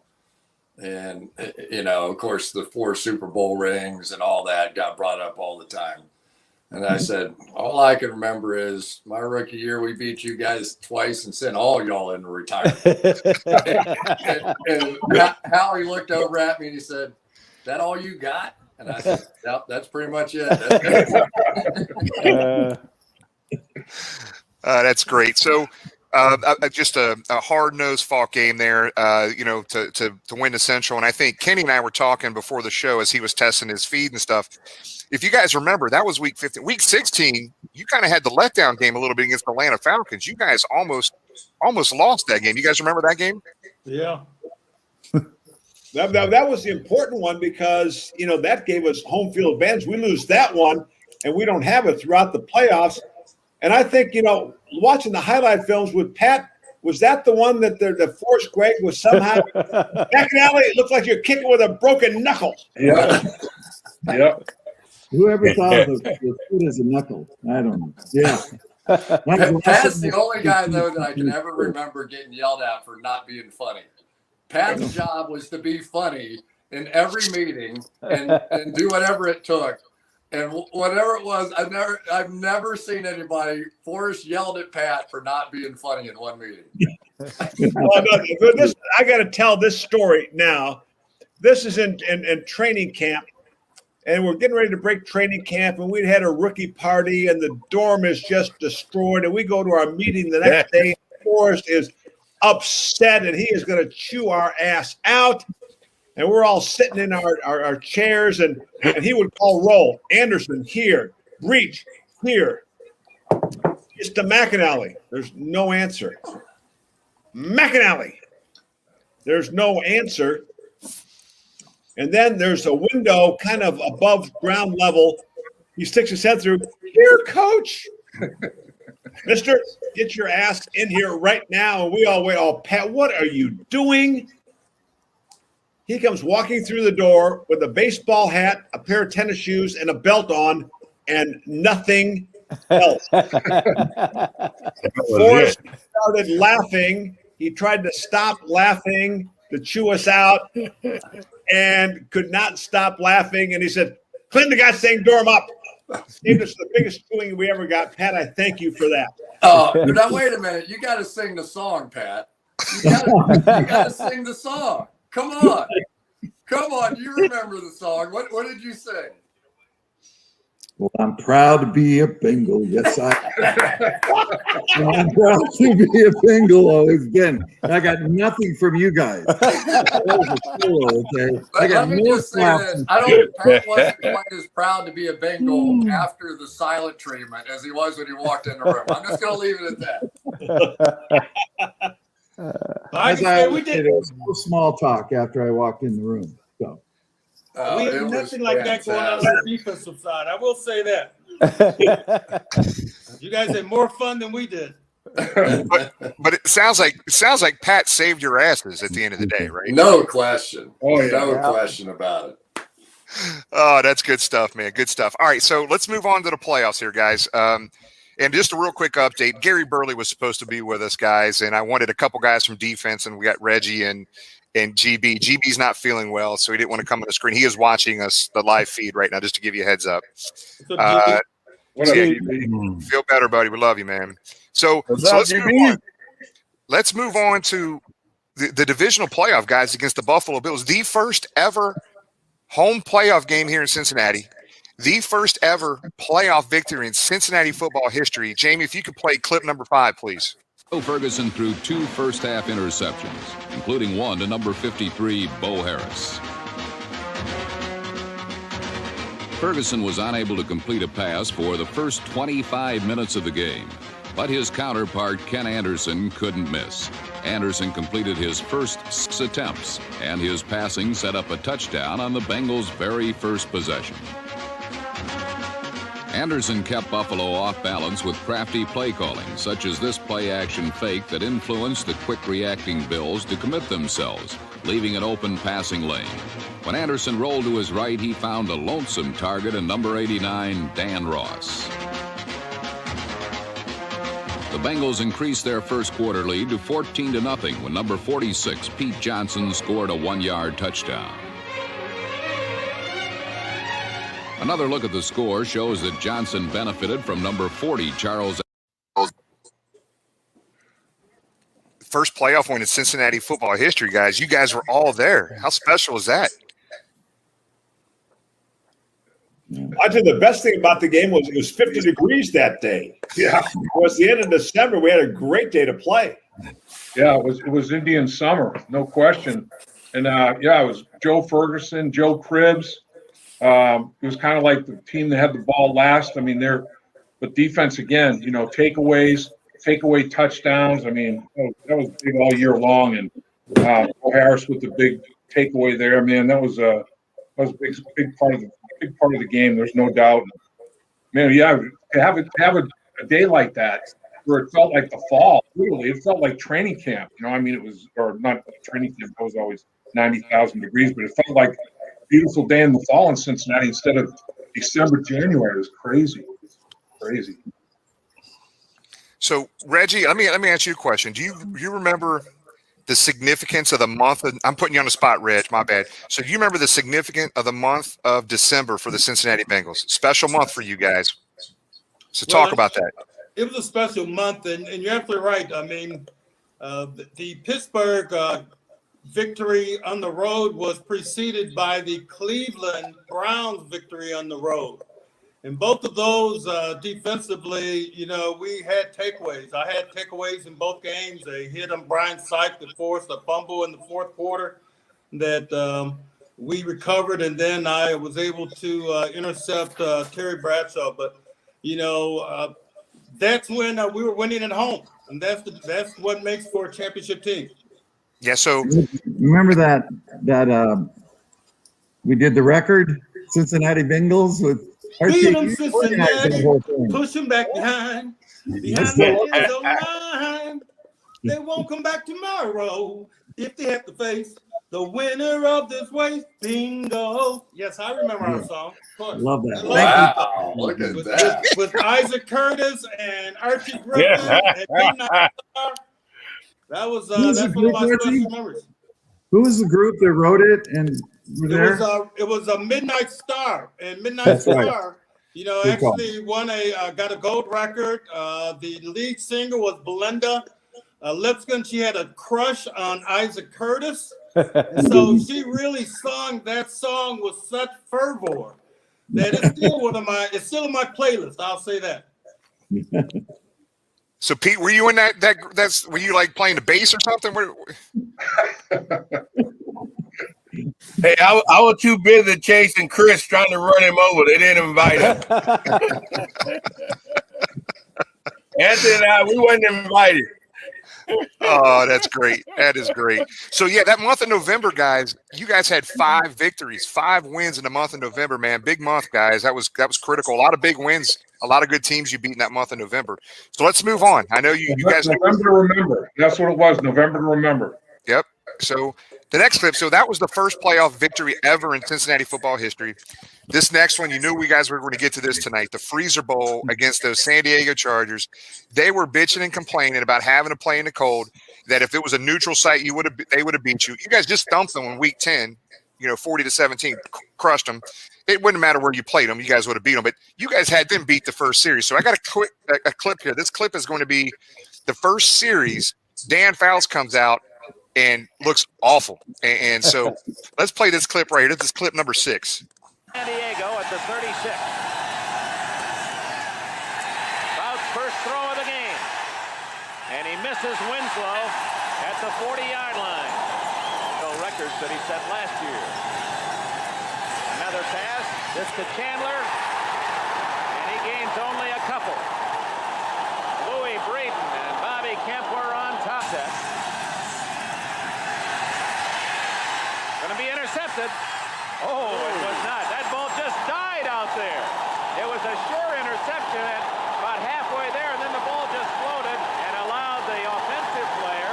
[SPEAKER 3] And, of course, the 4 Super Bowl rings and all that got brought up all the time. And I said, all I can remember is my rookie year, we beat you guys twice and sent all y'all into retirement. and Howie looked over at me and he said, "That all you got?" And I said, "Yep, that's pretty much it."
[SPEAKER 1] That's great. So just a hard-nosed fought game there, to win the Central. And I think Kenny and I were talking before the show as he was testing his feed and stuff. If you guys remember, that was week 15. Week 16, you kind of had the letdown game a little bit against the Atlanta Falcons. You guys almost lost that game. You guys remember that game?
[SPEAKER 4] Yeah.
[SPEAKER 2] That was the important one because, that gave us home field advantage. We lose that one, and we don't have it throughout the playoffs. And I think, watching the highlight films with Pat, was that the one that the Forrest Gregg was somehow McInally? It looked like you're kicking with a broken knuckle.
[SPEAKER 8] Yeah. Yeah.
[SPEAKER 7] Whoever thought of the foot as a knuckle? I don't know. Yeah.
[SPEAKER 3] Pat's the only guy, though, that I can ever remember getting yelled at for not being funny. Pat's job was to be funny in every meeting and do whatever it took. And whatever it was, I've never seen anybody. Forrest yelled at Pat for not being funny in one meeting.
[SPEAKER 2] I got to tell this story now. This is in training camp, and we're getting ready to break training camp, and we'd had a rookie party, and the dorm is just destroyed. And we go to our meeting the next day. Forrest is upset, and he is going to chew our ass out. And we're all sitting in our chairs, and he would call roll. Anderson, here. Breach, here. It's to McInally. There's no answer. McInally. There's no answer. And then there's a window kind of above ground level. He sticks his head through. Here, coach. Mister, get your ass in here right now. And we all wait. Oh, Pat, what are you doing? He comes walking through the door with a baseball hat, a pair of tennis shoes, and a belt on, and nothing else. Forrest started laughing. He tried to stop laughing to chew us out and could not stop laughing. And he said, "Clean the goddamn dorm up." Saved us the biggest chewing we ever got. Pat, I thank you for that.
[SPEAKER 3] Oh, now wait a minute. You got to sing the song, Pat. You got to sing the song. Come on. You remember the song. What did you sing?
[SPEAKER 7] Well, I'm proud to be a Bengal. Yes, I'm proud to be a Bengal. Always been. I got nothing from you guys. That was a solo, okay? I got
[SPEAKER 3] Let me
[SPEAKER 7] no
[SPEAKER 3] just say
[SPEAKER 7] claps.
[SPEAKER 3] this. Pat wasn't quite as proud to be a Bengal after the silent treatment as he was when he walked in the room. I'm just going to leave it at that.
[SPEAKER 7] As I was, there was no small talk after I walked in the room. So.
[SPEAKER 4] We had nothing like that going on the defensive side. I will say that. You guys had more fun than we did.
[SPEAKER 1] But it sounds like Pat saved your asses at the end of the day, right?
[SPEAKER 3] No question.
[SPEAKER 8] Oh, yeah.
[SPEAKER 3] No question about it.
[SPEAKER 1] Oh, that's good stuff, man. Good stuff. All right, so let's move on to the playoffs here, guys. And just a real quick update. Gary Burley was supposed to be with us, guys, and I wanted a couple guys from defense, and we got Reggie and GB. GB's not feeling well, so he didn't want to come on the screen. He is watching us, the live feed right now, just to give you a heads up.
[SPEAKER 8] What up,
[SPEAKER 1] GB? Feel better, buddy. We love you, man. So let's move on to the divisional playoff, guys, against the Buffalo Bills. The first ever home playoff game here in Cincinnati. The first ever playoff victory in Cincinnati football history. Jamie, if you could play clip number 5, please.
[SPEAKER 10] Joe Ferguson threw 2 first-half interceptions, including one to number 53, Bo Harris. Ferguson was unable to complete a pass for the first 25 minutes of the game, but his counterpart, Ken Anderson, couldn't miss. Anderson completed his first 6 attempts, and his passing set up a touchdown on the Bengals' very first possession. Anderson kept Buffalo off balance with crafty play calling, such as this play-action fake that influenced the quick-reacting Bills to commit themselves, leaving an open passing lane. When Anderson rolled to his right, he found a lonesome target in number 89, Dan Ross. The Bengals increased their first quarter lead to 14-0 when number 46, Pete Johnson, scored a 1-yard touchdown. Another look at the score shows that Johnson benefited from number 40, Charles.
[SPEAKER 1] First playoff win in Cincinnati football history, guys. You guys were all there. How special is that?
[SPEAKER 2] I tell you, the best thing about the game was it was 50 degrees that day. Yeah. Towards the end of December, we had a great day to play.
[SPEAKER 8] Yeah, it was Indian summer, no question. And it was Joe Ferguson, Joe Cribbs. It was kind of like the team that had the ball last. I mean, but defense again, takeaway touchdowns. I mean, that was big all year long. And Harris with the big takeaway there, man, that was a big part of the game. There's no doubt. Man, yeah, to have a day like that where it felt like the fall. Literally, it felt like training camp. I mean, it was, or not training camp. It was always 90,000 degrees, but it felt like beautiful day in the fall in Cincinnati instead of December, January. It was crazy.
[SPEAKER 1] So, Reggie, let me ask you a question. Do you remember the significance of the month? I'm putting you on the spot, Reg. My bad. So, do you remember the significance of the month of December for the Cincinnati Bengals? Special month for you guys. So, talk about that.
[SPEAKER 4] It was a special month, and you're absolutely right. I mean, the Pittsburgh victory on the road was preceded by the Cleveland Browns victory on the road. And both of those defensively, we had takeaways. I had takeaways in both games. A hit on Brian Syke that forced a fumble in the fourth quarter that we recovered, and then I was able to intercept Terry Bradshaw. But, that's when we were winning at home, and that's what makes for a championship team.
[SPEAKER 1] Yeah, so
[SPEAKER 7] remember that we did the record Cincinnati Bengals with
[SPEAKER 4] beat them Cincinnati, push them back behind the end zone line. They won't come back tomorrow if they have to face the winner of this race. Bingo. Yes, I remember our song.
[SPEAKER 7] Love that.
[SPEAKER 3] Wow, look at that.
[SPEAKER 4] With Isaac Curtis and Archie Griffin and Midnight Star. That was that's one of my special memories.
[SPEAKER 7] Who was the group that wrote it and were there?
[SPEAKER 4] It was a Midnight Star, and Midnight Star, actually got a gold record. The lead singer was Belinda Lipscomb. She had a crush on Isaac Curtis, and so she really sung that song with such fervor that it's still it's still in my playlist. I'll say that.
[SPEAKER 1] So Pete, were you in were you like playing the bass or something?
[SPEAKER 9] Hey, I was too busy chasing Chris, trying to run him over. They didn't invite him. Anthony and I, we wasn't invited.
[SPEAKER 1] Oh, that's great. That is great. So yeah, that month of November, guys, you guys had 5 victories, 5 wins in the month of November, man. Big month, guys. That was critical. A lot of big wins, a lot of good teams you beat in that month of November. So let's move on. I know you guys.
[SPEAKER 8] November to remember. That's what it was. November to remember.
[SPEAKER 1] Yep. So the next clip. So that was the first playoff victory ever in Cincinnati football history. This next one, you knew we guys were going to get to this tonight. The Freezer Bowl against those San Diego Chargers. They were bitching and complaining about having to play in the cold. That if it was a neutral site, they would have beat you. You guys just thumped them in week 10. 40-17, crushed them. It wouldn't matter where you played them. You guys would have beat them. But you guys had them beat the first series. So I got a clip here. This clip is going to be the first series. Dan Fouts comes out and looks awful. And so let's play this clip right here. This is clip number 6.
[SPEAKER 13] San Diego at the 36. Fouts' first throw of the game. And he misses Winslow at the 40-yard line. No records that he set last year. Another pass. This to Chandler. And he gains only a couple. Louis Breeden and Bobby Kemp were on top of that. Going to be intercepted. Oh, it was not. That ball just died out there. It was a sure interception at about halfway there, and then the ball just floated and allowed the offensive player,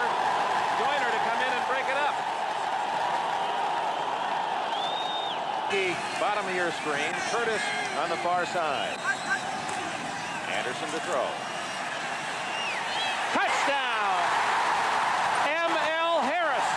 [SPEAKER 13] Joyner, to come in and break it up. The bottom of your screen, Curtis on the far side. Anderson to throw. Touchdown! M.L. Harris.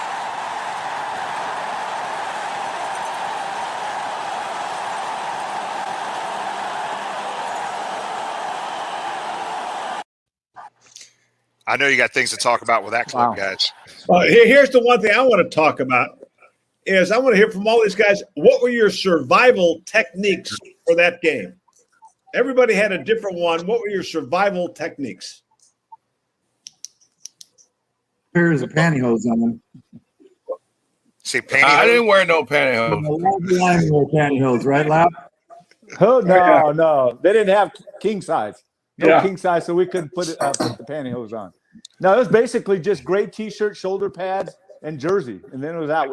[SPEAKER 1] I know you got things to talk about with that clip, guys.
[SPEAKER 2] Here's the one thing I want to talk about is I want to hear from all these guys. What were your survival techniques for that game? Everybody had a different one. What were your survival techniques?
[SPEAKER 7] Pairs of pantyhose on them.
[SPEAKER 1] See, pantyhose?
[SPEAKER 9] I didn't wear no pantyhose.
[SPEAKER 7] Line wore pantyhose, right, Lap?
[SPEAKER 11] Oh, no. They didn't have king size. No king size, so we couldn't put the pantyhose on. No, it was basically just gray T-shirt, shoulder pads, and jersey, and then it was out.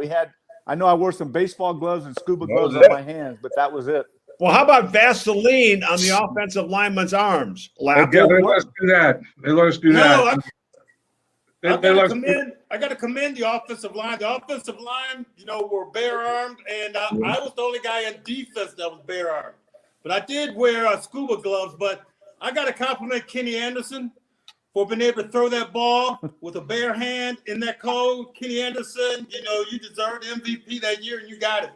[SPEAKER 11] I know I wore some baseball gloves and scuba gloves on my hands, but that was it.
[SPEAKER 2] Well, how about Vaseline on the offensive lineman's arms?
[SPEAKER 8] They let us do that.
[SPEAKER 4] I got to commend the offensive line. The offensive line, were bare-armed, and I was the only guy in defense that was bare-armed. But I did wear scuba gloves, but I got to compliment Kenny Anderson for being able to throw that ball with a bare hand in that cold. Kenny Anderson, you deserved MVP that year, and you got it.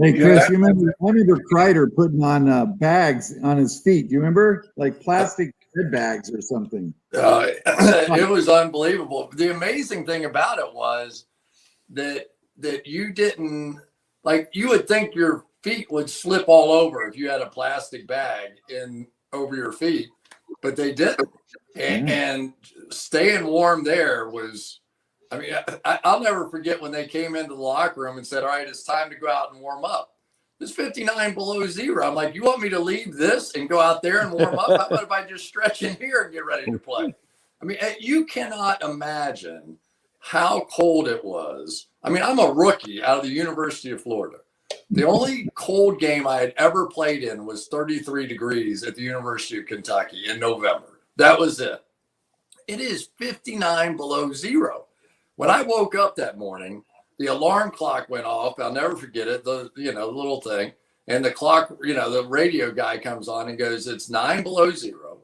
[SPEAKER 7] Hey, Chris, I remember Kreider putting on bags on his feet. Do you remember? Like plastic head bags or something.
[SPEAKER 3] It was unbelievable. The amazing thing about it was that you didn't, you would think your feet would slip all over if you had a plastic bag over your feet, but they didn't. And staying warm there was, I'll never forget when they came into the locker room and said, all right, it's time to go out and warm up. It's 59 below zero. I'm like, you want me to leave this and go out there and warm up? How about if I just stretch in here and get ready to play? You cannot imagine how cold it was. I'm a rookie out of the University of Florida. The only cold game I had ever played in was 33 degrees at the University of Kentucky in November. That was it. It is 59 below zero. When I woke up that morning, the alarm clock went off. I'll never forget it. The little thing. And the clock, the radio guy comes on and goes, it's 9 below zero.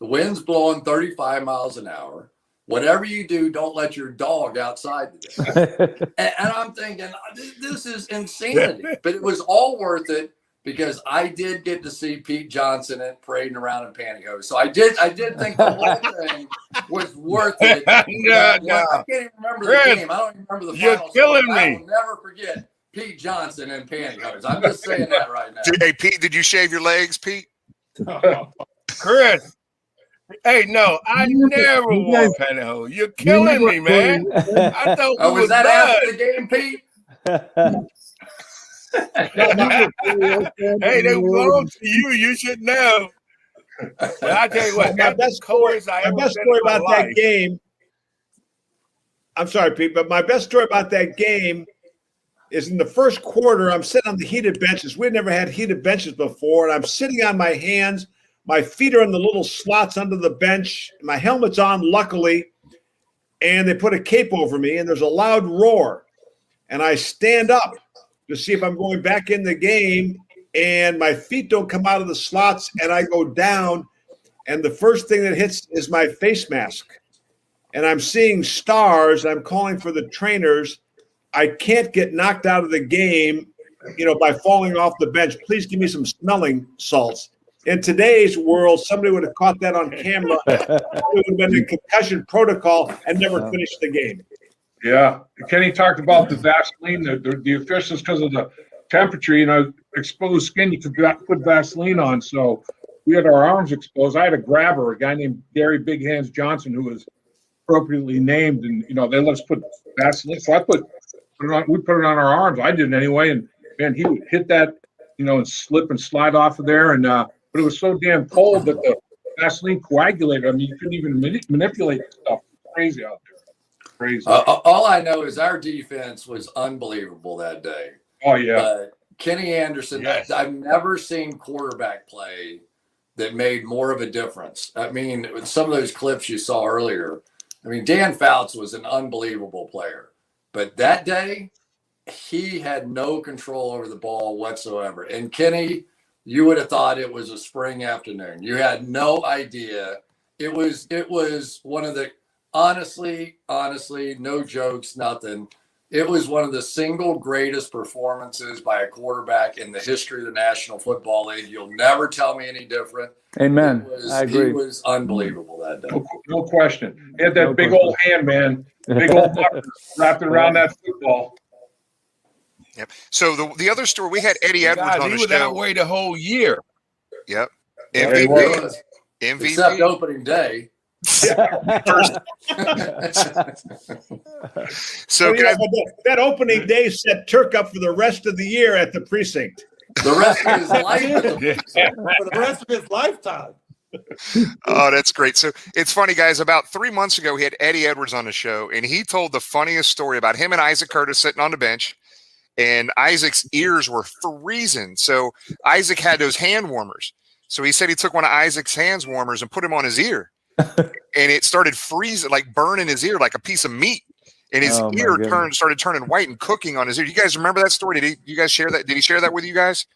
[SPEAKER 3] The wind's blowing 35 miles an hour. Whatever you do, don't let your dog outside today. and I'm thinking, this is insanity. But it was all worth it because I did get to see Pete Johnson parading around in pantyhose. So I did think the whole thing was worth it. I can't even remember the game. I don't even remember the final score. I will never forget Pete Johnson in pantyhose. I'm just saying that right now.
[SPEAKER 1] Hey, Pete, did you shave your legs, Pete?
[SPEAKER 9] Chris. Hey, no, I never wore pantyhose. You're killing me, man. I thought we
[SPEAKER 3] was
[SPEAKER 9] was
[SPEAKER 3] that
[SPEAKER 9] done.
[SPEAKER 3] after the game, Pete?
[SPEAKER 9] Hey, they belong to you. You should know. But I tell you what,
[SPEAKER 2] my best story about that game. I'm sorry, Pete, but my best story about that game is in the first quarter. I'm sitting on the heated benches. We'd never had heated benches before, and I'm sitting on my hands. My feet are in the little slots under the bench. My helmet's on, luckily, and they put a cape over me, and there's a loud roar. And I stand up to see if I'm going back in the game, and my feet don't come out of the slots, and I go down, and the first thing that hits is my face mask. And I'm seeing stars. I'm calling for the trainers. I can't get knocked out of the game, by falling off the bench. Please give me some smelling salts. In today's world, somebody would have caught that on camera. It would have been a concussion protocol and never finished the game.
[SPEAKER 8] Yeah. Kenny talked about the Vaseline, the officials, because of the temperature, exposed skin, you could put Vaseline on. So we had our arms exposed. I had a grabber, a guy named Gary Big Hands Johnson, who was appropriately named, and they let us put Vaseline. So we put it on our arms. I did it anyway, and man, he would hit that, and slip and slide off of there, and but it was so damn cold that the Vaseline coagulated. I mean, you couldn't even manipulate the stuff. It's crazy out there. Crazy.
[SPEAKER 3] All I know is our defense was unbelievable that day.
[SPEAKER 8] Oh yeah.
[SPEAKER 3] Kenny Anderson.
[SPEAKER 9] Yes.
[SPEAKER 3] I've never seen quarterback play that made more of a difference. I mean, with some of those clips you saw earlier. I mean, Dan Fouts was an unbelievable player, but that day he had no control over the ball whatsoever. And Kenny, you would have thought it was a spring afternoon. You had no idea. It was one of the honestly, no jokes, nothing. It was one of the single greatest performances by a quarterback in the history of the National Football League. You'll never tell me any different.
[SPEAKER 11] Amen. I agree.
[SPEAKER 3] He was unbelievable that day.
[SPEAKER 8] No question. He had that big old hand, man. Big old mucker wrapped around that football.
[SPEAKER 1] Yep. So the other story, we had Eddie Edwards on the
[SPEAKER 9] he was
[SPEAKER 1] show.
[SPEAKER 9] that way the whole year.
[SPEAKER 1] Yep.
[SPEAKER 3] Yeah, he
[SPEAKER 1] MVP.
[SPEAKER 3] was.
[SPEAKER 1] MVP.
[SPEAKER 3] Except opening day.
[SPEAKER 1] So guys,
[SPEAKER 2] that opening day set Turk up for the rest of the year at the precinct.
[SPEAKER 3] The rest of his life.
[SPEAKER 4] For the rest of his lifetime.
[SPEAKER 1] Oh, that's great. So it's funny, guys. About 3 months ago, he had Eddie Edwards on the show, and he told the funniest story about him and Isaac Curtis sitting on the bench, and Isaac's ears were freezing. So Isaac had those hand warmers. So he said he took one of Isaac's hand warmers and put him on his ear, and it started freezing, like burning his ear like a piece of meat. And his ear started turning white and cooking on his ear. You guys remember that story? Did you guys share that? Did he share that with you guys?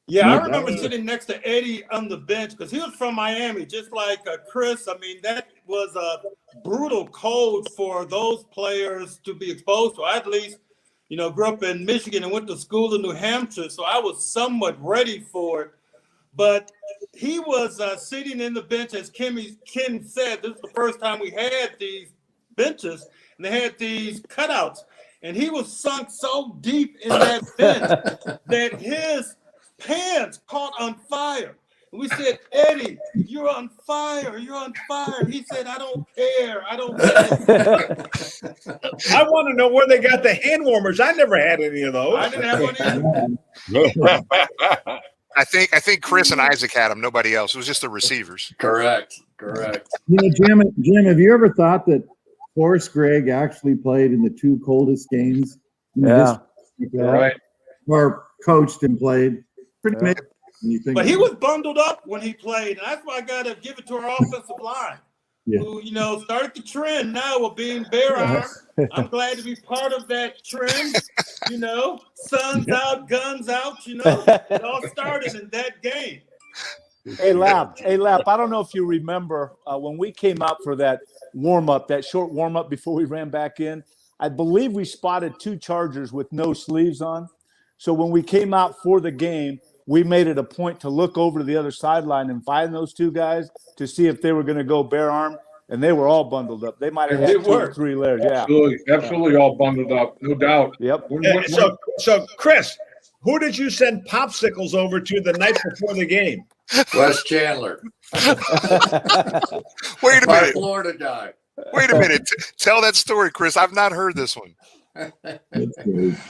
[SPEAKER 4] Yeah, I remember sitting next to Eddie on the bench because he was from Miami, just like Chris. I mean, that was a brutal cold for those players to be exposed to. I at least, grew up in Michigan and went to school in New Hampshire, so I was somewhat ready for it. But he was sitting in the bench, as Ken said. This is the first time we had these benches, and they had these cutouts. And he was sunk so deep in that bench that his pants caught on fire. And we said, Eddie, you're on fire. You're on fire. He said, I don't care. I don't care.
[SPEAKER 2] I want to know where they got the hand warmers. I never had any of those.
[SPEAKER 4] I didn't have one either.
[SPEAKER 1] I think Chris and Isaac had them. Nobody else. It was just the receivers.
[SPEAKER 3] Correct.
[SPEAKER 7] Jim, have you ever thought that Forrest Gregg actually played in the two coldest games?
[SPEAKER 8] Right.
[SPEAKER 7] Or coached and played. Pretty amazing. When you think
[SPEAKER 4] But he was bundled up when he played. And that's why I got to give it to our offensive line, who, started the trend now of being bare arm. I'm glad to be part of that trend. Suns out, guns out. It all started in that game.
[SPEAKER 11] Hey, Lap. I don't know if you remember when we came out for that warm-up, that short warm-up before we ran back in, I believe we spotted two Chargers with no sleeves on. So when we came out for the game, we made it a point to look over to the other sideline and find those two guys to see if they were going to go bare arm. and they were all bundled up. They might have
[SPEAKER 4] They
[SPEAKER 11] had 2 or
[SPEAKER 4] were.
[SPEAKER 11] 3 layers. Yeah.
[SPEAKER 8] Absolutely all bundled up, no doubt.
[SPEAKER 11] Yep.
[SPEAKER 2] So Chris, who did you send popsicles over to the night before the game?
[SPEAKER 3] Wes Chandler.
[SPEAKER 1] Wait a
[SPEAKER 3] My
[SPEAKER 1] minute.
[SPEAKER 3] Florida guy.
[SPEAKER 1] Wait a minute. Tell that story, Chris. I've not heard this one.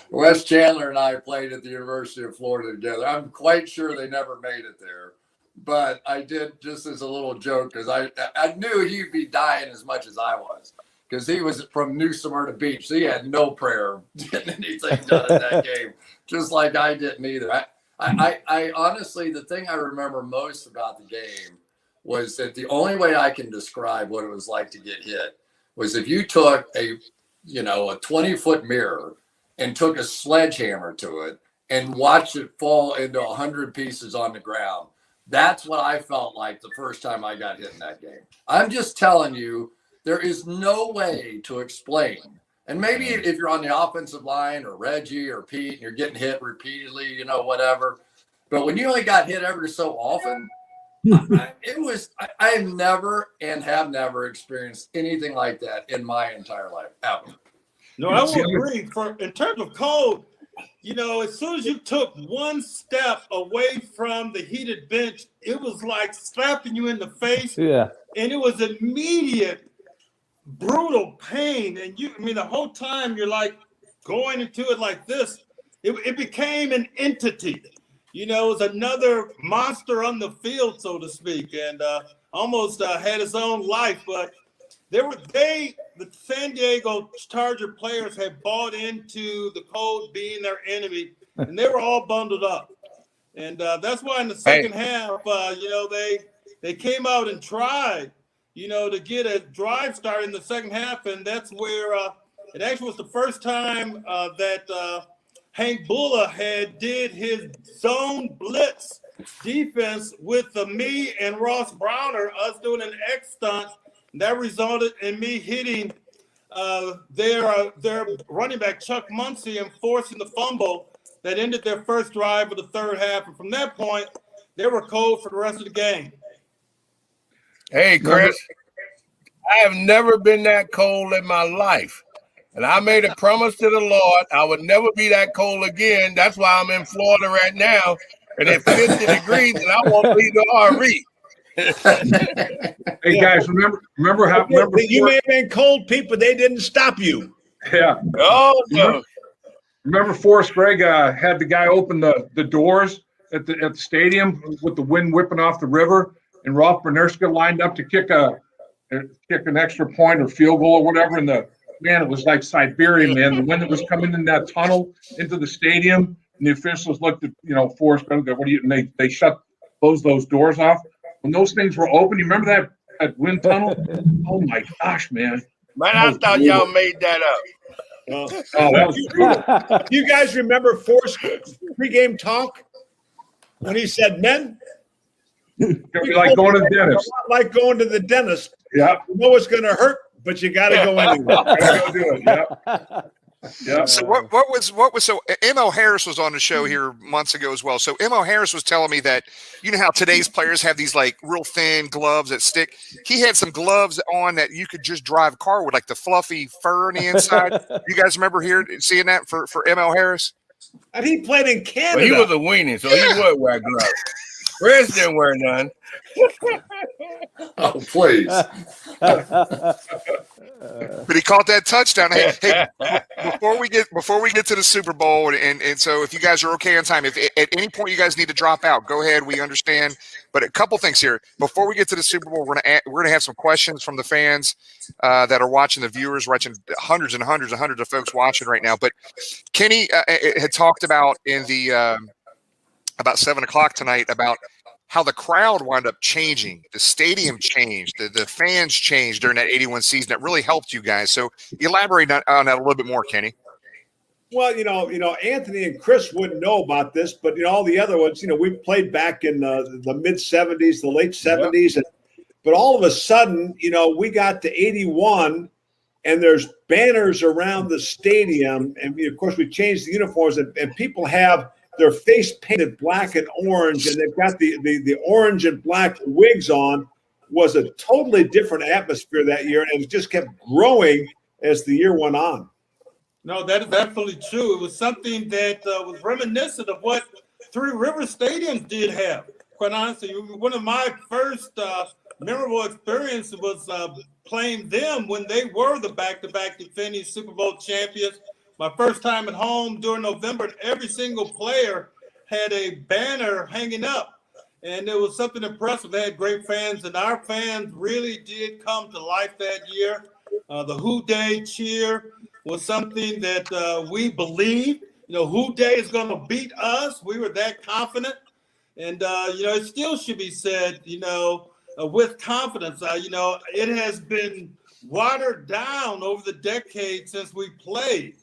[SPEAKER 3] Wes Chandler and I played at the University of Florida together. I'm quite sure they never made it there, but I did just as a little joke because I knew he'd be dying as much as I was because he was from New Smyrna Beach. So he had no prayer of getting anything done in that game, just like I didn't either. I honestly, the thing I remember most about the game was that the only way I can describe what it was like to get hit was if you took a 20-foot mirror and took a sledgehammer to it and watched it fall into 100 pieces on the ground. That's what I felt like the first time I got hit in that game. I'm just telling you, there is no way to explain. And maybe if you're on the offensive line or Reggie or Pete and you're getting hit repeatedly, whatever. But when you only got hit ever so often, I have never and have never experienced anything like that in my entire life, ever.
[SPEAKER 4] No, I will agree. In terms of cold, as soon as you took one step away from the heated bench, it was like slapping you in the face.
[SPEAKER 11] Yeah.
[SPEAKER 4] And it was immediate, brutal pain. And the whole time you're like going into it like this, it became an entity. It was another monster on the field, so to speak, and almost had his own life. But the San Diego Charger players had bought into the cold being their enemy, and they were all bundled up. And that's why in the second half, they came out and tried, to get a drive start in the second half, and that's where it actually was the first time that Hank Bulla did his zone blitz defense with me and Ross Browner, us doing an X stunt. That resulted in me hitting their running back Chuck Muncie and forcing the fumble that ended their first drive of the third half. And from that point, they were cold for the rest of the game.
[SPEAKER 9] Hey, Chris, I have never been that cold in my life. And I made a promise to the Lord I would never be that cold again. That's why I'm in Florida right now. And at 50 degrees, and I won't leave the RV.
[SPEAKER 8] Hey guys, remember how
[SPEAKER 2] you may have been cold, Pete, but they didn't stop you.
[SPEAKER 8] Yeah.
[SPEAKER 9] Oh no.
[SPEAKER 8] Remember Forrest Gregg had the guy open the doors at the stadium with the wind whipping off the river, and Rolf Bernerska lined up to kick an extra point or field goal or whatever, and it was like Siberia, man. The wind that was coming in that tunnel into the stadium, and the officials looked at, Forrest Gregg, what do you? And they closed those doors off. When those things were open, you remember that wind tunnel? Oh my gosh, man!
[SPEAKER 9] Man, I thought y'all made that up.
[SPEAKER 8] Oh, that was brutal.
[SPEAKER 2] You guys remember Forrest pregame talk when he said, "Men,
[SPEAKER 8] like going to the dentist.
[SPEAKER 2] Like going to the dentist.
[SPEAKER 8] Yeah,
[SPEAKER 2] you know it's going to hurt, but you got to go anyway.
[SPEAKER 8] Gotta go do it. Yeah." Yeah.
[SPEAKER 1] So what was so M.O. Harris was on the show here months ago as well. So M.O. Harris was telling me that how today's players have these like real thin gloves that stick. He had some gloves on that you could just drive a car with, like the fluffy fur on the inside. You guys remember seeing that for M.O. Harris?
[SPEAKER 2] And he played in Canada.
[SPEAKER 9] Well, he was a weenie, so he would wear gloves. Chris didn't wear none.
[SPEAKER 3] Oh, please.
[SPEAKER 1] But he caught that touchdown. Hey, before we get to the Super Bowl, and so if you guys are okay on time, if at any point you guys need to drop out, go ahead. We understand. But a couple things here before we get to the Super Bowl, we're gonna have some questions from the fans that are watching, the viewers, watching hundreds and hundreds and hundreds of folks watching right now. But Kenny had talked about in the about 7:00 tonight about how the crowd wound up changing, the stadium changed, the fans changed during that 81 season. That really helped you guys. So elaborate on that a little bit more, Kenny.
[SPEAKER 2] Well, Anthony and Chris wouldn't know about this, but all the other ones, we played back in the mid 70s, the late 70s, but all of a sudden, we got to 81, and there's banners around the stadium, and of course we changed the uniforms, and people have their face painted black and orange, and they've got the orange and black wigs on. was a totally different atmosphere that year, and it just kept growing as the year went on.
[SPEAKER 4] No, that is absolutely true. It was something that was reminiscent of what Three Rivers Stadiums did have. Quite honestly, one of my first memorable experiences was playing them when they were the back-to-back defending Super Bowl champions. My first time at home during November, and every single player had a banner hanging up. And it was something impressive. They had great fans, and our fans really did come to life that year. The Who Day cheer was something that we believed. Who Day is going to beat us. We were that confident. And, it still should be said, with confidence. It has been watered down over the decades since we played.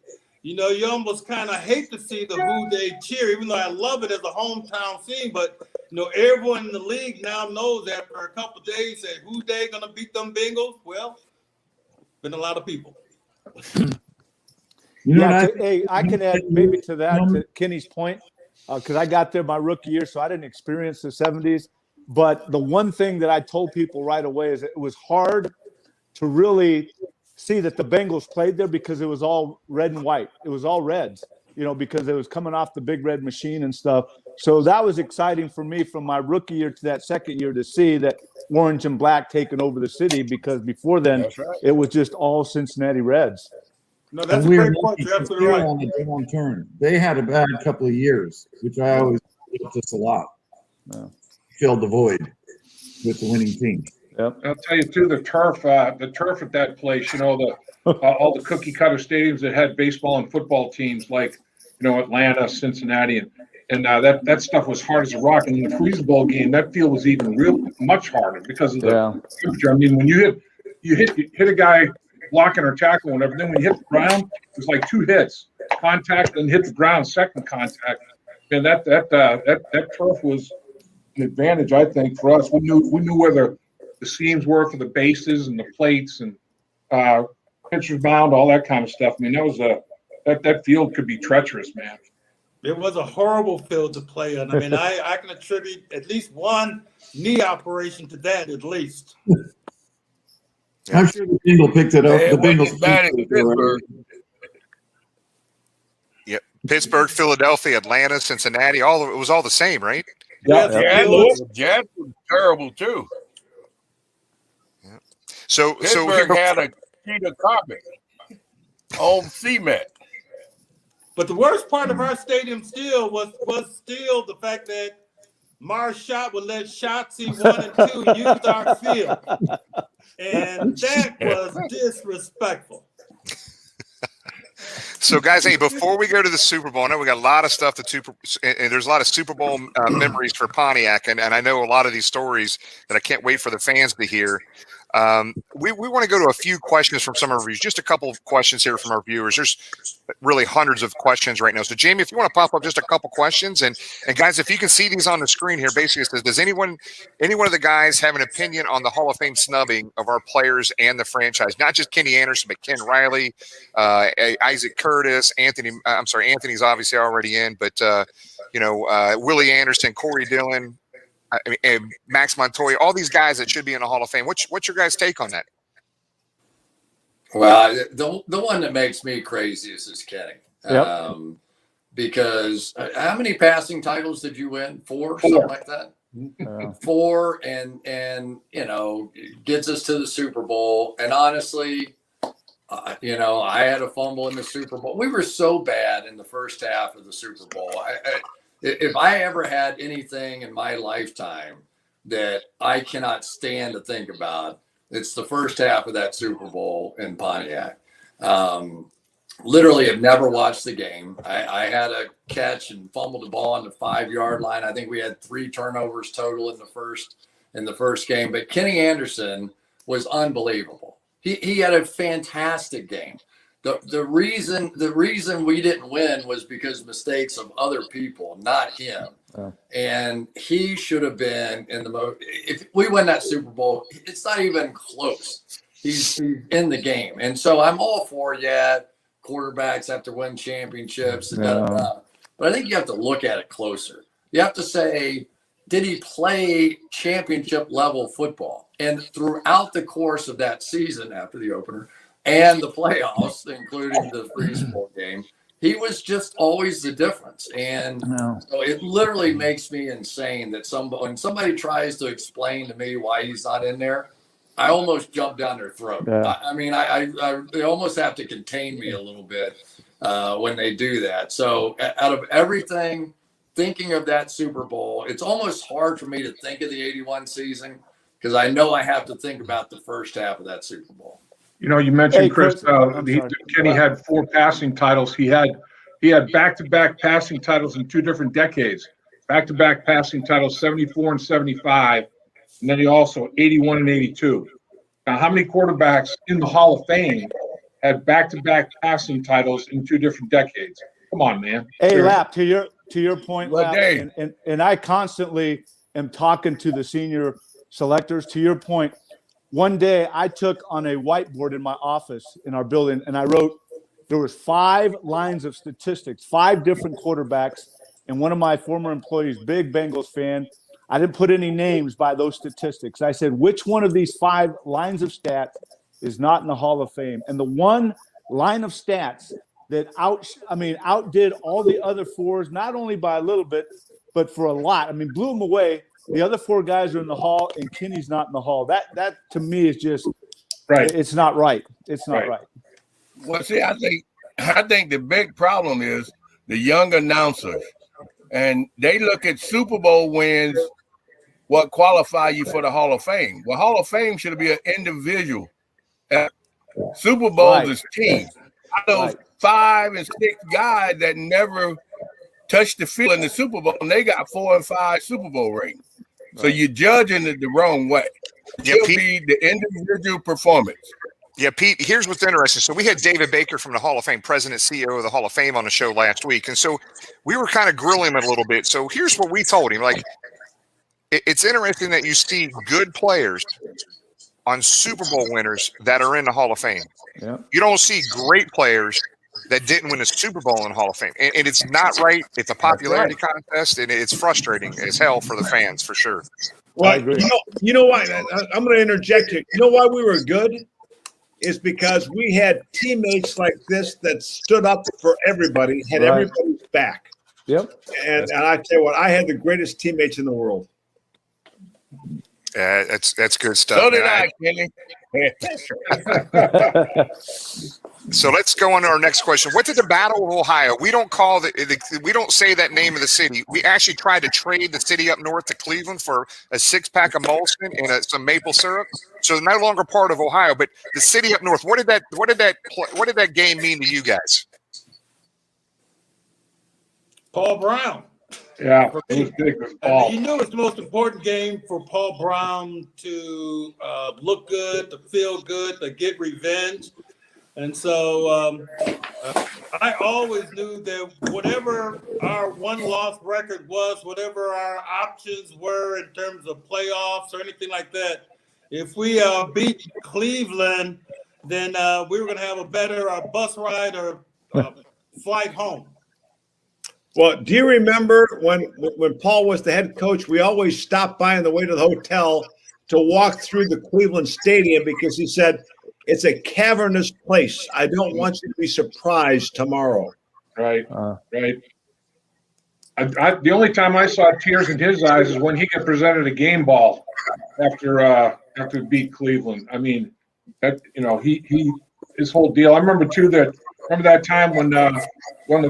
[SPEAKER 4] You almost kind of hate to see the Who Day cheer, even though I love it as a hometown scene. But, everyone in the league now knows after a couple of days that Who Day going to beat them Bengals. Well, been a lot of people.
[SPEAKER 11] I can add maybe to that, to Kenny's point, because I got there my rookie year, so I didn't experience the 70s. But the one thing that I told people right away is that it was hard to really see that the Bengals played there because it was all red and white. It was all reds, because it was coming off the Big Red Machine and stuff. So that was exciting for me from my rookie year to that second year to see that orange and black taking over the city, because before then it was just all Cincinnati Reds.
[SPEAKER 4] No, that's a great point. You're absolutely right.
[SPEAKER 7] On the downturn. They had a bad couple of years, which I always liked just a lot. Filled the void with the winning team.
[SPEAKER 11] Yep.
[SPEAKER 8] I'll tell you too, the turf at that place, all the cookie cutter stadiums that had baseball and football teams like, Atlanta, Cincinnati, and that stuff was hard as a rock. And in the Freeze Bowl game, that field was even much harder because of the temperature. I mean, when you hit a guy blocking or tackling, whatever, then when you hit the ground, it was like 2 hits, contact, and hit the ground, second contact. And that turf was an advantage, I think, for us. We knew where the seams were for the bases and the plates and pitcher's mound, all that kind of stuff. I mean, that field could be treacherous, man.
[SPEAKER 4] It was a horrible field to play on. I mean, I can attribute at least one knee operation to that, at least.
[SPEAKER 7] I'm sure the Bengals picked it up. The Bengals
[SPEAKER 9] bad in Pittsburgh.
[SPEAKER 1] Yep, Pittsburgh, Philadelphia, Atlanta, Cincinnati. It was all the same, right?
[SPEAKER 9] Jets was terrible too.
[SPEAKER 1] Yeah. So
[SPEAKER 9] Pittsburgh had a sheet of carpet on cement.
[SPEAKER 4] But the worst part of our stadium still was still the fact that Marshot would let Shotzi 1 and 2 use our field. And that was disrespectful.
[SPEAKER 1] So, guys, hey, before we go to the Super Bowl, I know we got a lot of stuff and there's a lot of Super Bowl memories for Pontiac, and I know a lot of these stories that I can't wait for the fans to hear. We want to go to a few questions from some of our viewers, just a couple of questions here from our viewers. There's really hundreds of questions right now. So, Jamie, if you want to pop up just a couple questions, and guys, if you can see these on the screen here, basically it says, does any one of the guys have an opinion on the Hall of Fame snubbing of our players and the franchise? Not just Kenny Anderson, but Ken Riley, Isaac Curtis, Anthony's obviously already in, but Willie Anderson, Corey Dillon, Max Montoya, all these guys that should be in the Hall of Fame. What's your guys' take on that?
[SPEAKER 3] Well, the one that makes me crazy is Kenny.
[SPEAKER 11] Yep.
[SPEAKER 3] Because how many passing titles did you win? 4, something like that? 4, and gets us to the Super Bowl. And honestly, I had a fumble in the Super Bowl. We were so bad in the first half of the Super Bowl. If I ever had anything in my lifetime that I cannot stand to think about, it's the first half of that Super Bowl in Pontiac. Literally have never watched the game. I had a catch and fumbled the ball on the 5-yard line. I think we had 3 turnovers total in the first game. But Kenny Anderson was unbelievable. He had a fantastic game. The reason we didn't win was because mistakes of other people, not him. And he should have been in the most. If we win that Super Bowl, it's not even close. He's in the game, and so I'm all for quarterbacks have to win championships. And but I think you have to look at it closer. You have to say, did he play championship level football? And throughout the course of that season after the opener and the playoffs, including the Freeze Bowl game, he was just always the difference. And so it literally makes me insane that when somebody tries to explain to me why he's not in there, I almost jump down their throat.
[SPEAKER 11] Yeah.
[SPEAKER 3] I mean, they almost have to contain me a little bit when they do that. So out of everything, thinking of that Super Bowl, it's almost hard for me to think of the 81 season because I know I have to think about the first half of that Super Bowl.
[SPEAKER 8] You know, you mentioned,
[SPEAKER 11] Hey,
[SPEAKER 8] Chris, Kenny had 4 passing titles. He had back-to-back passing titles in 2 different decades. Back-to-back passing titles, 74 and 75, and then he also 81 and 82. Now, how many quarterbacks in the Hall of Fame had back-to-back passing titles in 2 different decades? Come on, man.
[SPEAKER 11] Hey, Lap, to your point,
[SPEAKER 9] Well,
[SPEAKER 11] Lap,
[SPEAKER 9] Dave.
[SPEAKER 11] and I constantly am talking to the senior selectors. To your point, one day I took on a whiteboard in my office in our building, and I wrote, there was 5 lines of statistics, 5 different quarterbacks, and one of my former employees, big Bengals fan, I didn't put any names by those statistics. I said, which one of these 5 lines of stats is not in the Hall of Fame? And the one line of stats that outdid all the other 4s, not only by a little bit, but for a lot. I mean, blew them away. The other 4 guys are in the Hall, and Kenny's not in the Hall. That to me is just
[SPEAKER 8] right.
[SPEAKER 11] It's not right. It's not right.
[SPEAKER 9] Well, see, I think the big problem is the young announcers, and they look at Super Bowl wins, what qualify you for the Hall of Fame. Well, Hall of Fame should be an individual. Super Bowls is team. Those 5 and 6 guys that never touched the field in the Super Bowl, and they got 4 and 5 Super Bowl rings. So you're judging it the wrong way. It'll be the individual performance.
[SPEAKER 1] Yeah, Pete, here's what's interesting. So we had David Baker from the Hall of Fame, president, CEO of the Hall of Fame, on the show last week. And so we were kind of grilling him a little bit. So here's what we told him. Like, it's interesting that you see good players on Super Bowl winners that are in the Hall of Fame.
[SPEAKER 11] Yeah.
[SPEAKER 1] You don't see great players that didn't win a Super Bowl in the Hall of Fame. And it's not right. It's a popularity contest, and it's frustrating as hell for the fans, for sure.
[SPEAKER 2] Well, you know why? I'm going to interject here. You know why we were good? Is because we had teammates like this that stood up for everybody, had everybody's back.
[SPEAKER 11] Yep.
[SPEAKER 2] And I tell you what, I had the greatest teammates in the world.
[SPEAKER 1] That's good stuff.
[SPEAKER 9] So did I, Kenny.
[SPEAKER 1] So let's go on to our next question. What did the Battle of Ohio? We don't call we don't say that name of the city. We actually tried to trade the city up north to Cleveland for a 6-pack of Molson and some maple syrup. So no longer part of Ohio, but the city up north. What did that game mean to you guys?
[SPEAKER 4] Paul Brown.
[SPEAKER 8] Yeah, it was big with Paul.
[SPEAKER 4] You knew it's the most important game for Paul Brown to look good, to feel good, to get revenge. And so I always knew that whatever our one-loss record was, whatever our options were in terms of playoffs or anything like that, if we beat Cleveland, then we were going to have a better bus ride or flight home.
[SPEAKER 2] Well, do you remember when Paul was the head coach, we always stopped by on the way to the hotel to walk through the Cleveland Stadium because he said, it's a cavernous place. I don't want you to be surprised tomorrow.
[SPEAKER 8] Right, right. The only time I saw tears in his eyes is when he got presented a game ball after we beat Cleveland. I mean, that his whole deal. I remember too remember that time when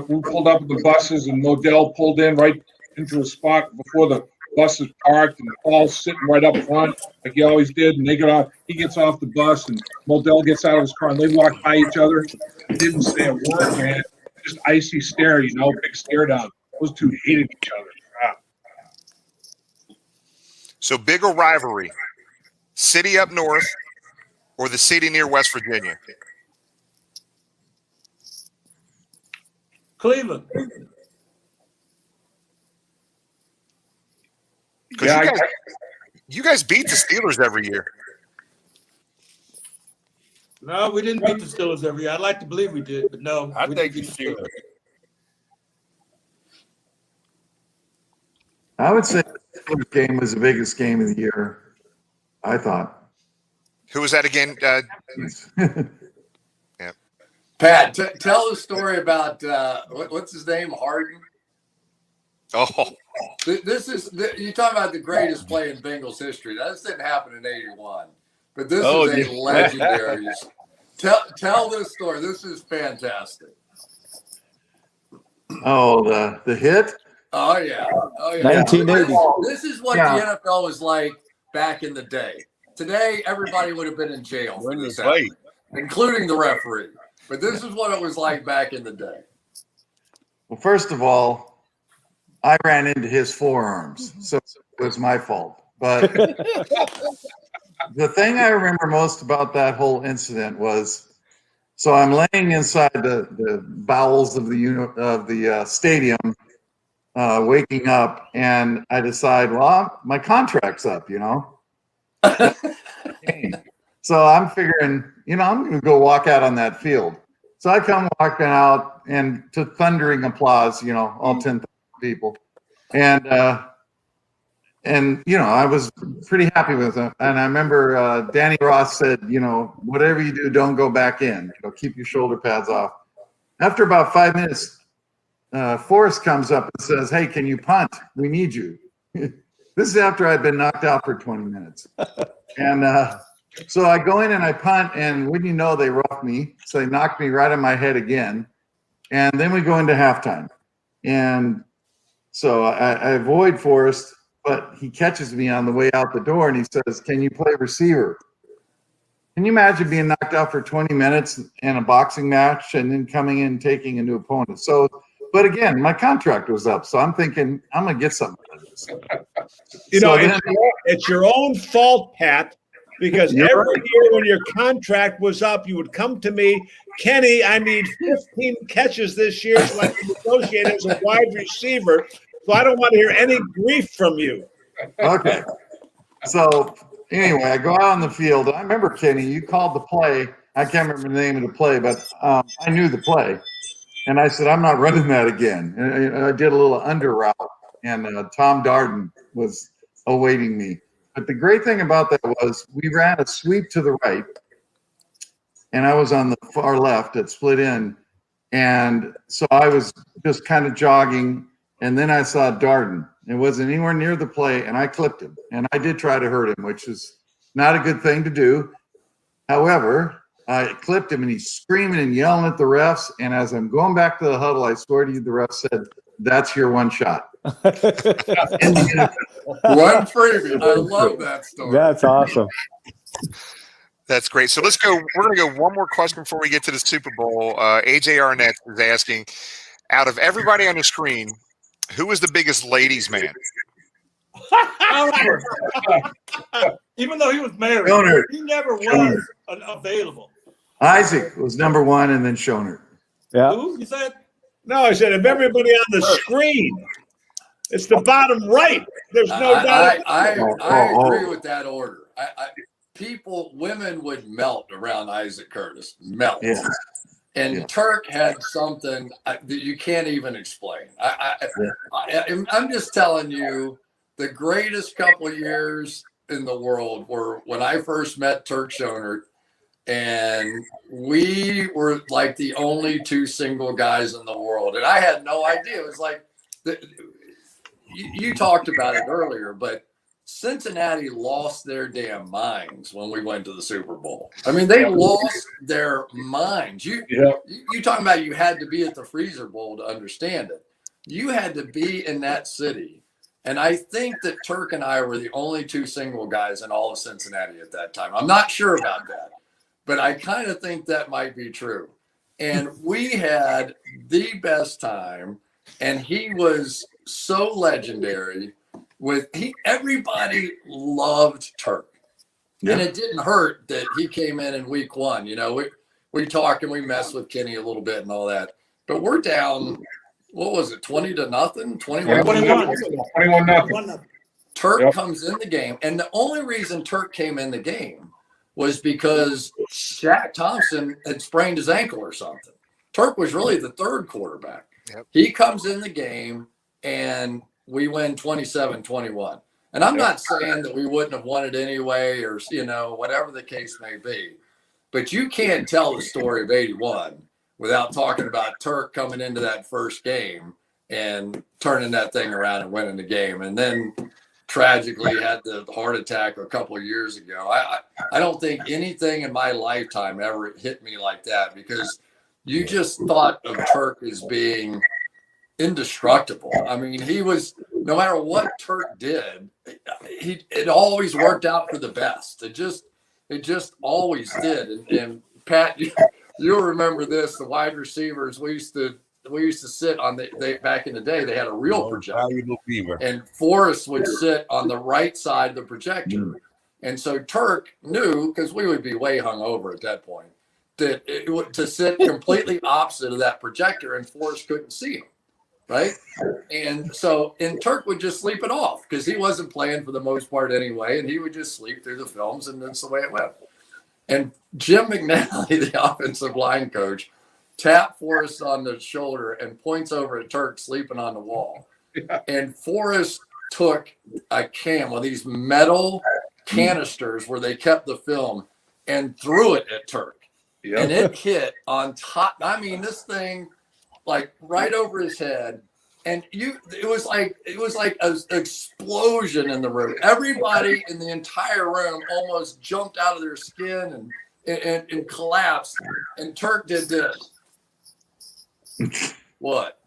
[SPEAKER 8] we pulled up with the buses and Modell pulled in right into a spot before the bus is parked and Paul's sitting right up front like he always did, and they get off. He gets off the bus and Modell gets out of his car and they walk by each other. They didn't say a word, man. Just icy stare, big stare down. Those two hated each other. Wow.
[SPEAKER 1] So bigger rivalry, city up north or the city near West Virginia?
[SPEAKER 4] Cleveland.
[SPEAKER 1] Yeah, you guys beat the Steelers every year.
[SPEAKER 4] No, we didn't beat the Steelers every year. I'd like to believe we did, but no.
[SPEAKER 9] I think you should.
[SPEAKER 7] I would say the Steelers game was the biggest game of the year, I thought.
[SPEAKER 1] Who was that again?
[SPEAKER 3] Yeah. Pat, tell the story about what's his name, Harden.
[SPEAKER 1] Oh,
[SPEAKER 3] this is you talk about the greatest play in Bengals history. This didn't happen in '81, but this is a legendary. Tell this story. This is fantastic.
[SPEAKER 7] Oh, the hit.
[SPEAKER 3] Oh yeah.
[SPEAKER 11] 1980.
[SPEAKER 3] This is what the NFL was like back in the day. Today, everybody would have been in jail for this, including the referee. But this is what it was like back in the day.
[SPEAKER 7] Well, first of all, I ran into his forearms, so it was my fault. But the thing I remember most about that whole incident was, so I'm laying inside the bowels of the stadium, waking up, and I decide, well, my contract's up, So I'm figuring, I'm going to go walk out on that field. So I come walking out, and to thundering applause, all 10,000 people. And I was pretty happy with it. And I remember Danny Ross said, whatever you do, don't go back in. Keep your shoulder pads off. After about 5 minutes, Forrest comes up and says, hey, can you punt? We need you. This is after I'd been knocked out for 20 minutes. And so I go in and I punt, and wouldn't you know, they roughed me. So they knocked me right on my head again. And then we go into halftime. And so I avoid Forrest, but he catches me on the way out the door, and he says, can you play receiver? Can you imagine being knocked out for 20 minutes in a boxing match and then coming in and taking a new opponent? So, but again, my contract was up, so I'm thinking I'm going to get something out of this.
[SPEAKER 2] It's your own fault, Pat, because every year when your contract was up, you would come to me, Kenny, I need 15 catches this year so I can negotiate as a wide receiver, so I don't want to hear any grief from you.
[SPEAKER 7] Okay. So anyway, I go out on the field. I remember, Kenny, you called the play. I can't remember the name of the play, but I knew the play. And I said, I'm not running that again. And I did a little under route, and Tom Darden was awaiting me. But the great thing about that was we ran a sweep to the right, and I was on the far left at split end. And so I was just kind of jogging, and then I saw Darden. It wasn't anywhere near the play, and I clipped him. And I did try to hurt him, which is not a good thing to do. However, I clipped him, and he's screaming and yelling at the refs. And as I'm going back to the huddle, I swear to you, the ref said, that's your one shot.
[SPEAKER 3] One freebie. I love that story.
[SPEAKER 11] That's awesome.
[SPEAKER 1] That's great. So let's go. We're going to go one more question before we get to the Super Bowl. AJ Arnett is asking, out of everybody on the screen, who is the biggest ladies' man?
[SPEAKER 4] Even though he was married,
[SPEAKER 7] Schoner.
[SPEAKER 4] he never was available.
[SPEAKER 7] Isaac was number one, and then Schoner.
[SPEAKER 11] Yeah.
[SPEAKER 4] Who you said?
[SPEAKER 2] No, I said, of everybody on the screen, it's the bottom right. There's no doubt.
[SPEAKER 3] I agree with that order. Women would melt around Isaac Curtis. Melt.
[SPEAKER 7] Yeah.
[SPEAKER 3] And Turk had something that you can't even explain. I'm just telling you, the greatest couple of years in the world were when I first met Turk Schoner, and we were like the only two single guys in the world. And I had no idea. It was like, you talked about it earlier, but Cincinnati lost their damn minds when we went to the Super Bowl. I mean, they lost their minds. You talking about you had to be at the Freezer Bowl to understand it. You had to be in that city. And I think that Turk and I were the only two single guys in all of Cincinnati at that time. I'm not sure about that, but I kind of think that might be true. And we had the best time, and he was so legendary. Everybody loved Turk. Yeah. And it didn't hurt that he came in week one. We talked and we messed with Kenny a little bit and all that, but we're down, what was it, 20-0?
[SPEAKER 8] 21-0.
[SPEAKER 3] Turk comes in the game, and the only reason Turk came in the game was because Shaq Thompson had sprained his ankle or something. Turk was really the third quarterback. Yep. He comes in the game, and we win 27-21. And I'm not saying that we wouldn't have won it anyway, or, you know, whatever the case may be. But you can't tell the story of 81 without talking about Turk coming into that first game and turning that thing around and winning the game. And then tragically had the heart attack a couple of years ago. I don't think anything in my lifetime ever hit me like that, because you just thought of Turk as being indestructible. I mean, he was, no matter what Turk did, it always worked out for the best. It just always did. And Pat, you'll remember this, the wide receivers, we used to sit on back in the day, they had a real projector, and Forrest would sit on the right side of the projector. And so Turk knew, because we would be way hungover at that point, that to sit completely opposite of that projector, and Forrest couldn't see him, right? And Turk would just sleep it off, because he wasn't playing for the most part anyway, and he would just sleep through the films, and that's the way it went. And Jim McInally, the offensive line coach, tapped Forrest on the shoulder and points over at Turk sleeping on the wall. Yeah. And Forrest took one of these metal canisters where they kept the film and threw it at Turk. Yep. And it hit on top. I mean, this thing, like right over his head. And it was like an explosion in the room. Everybody in the entire room almost jumped out of their skin and collapsed. And Turk did this. What?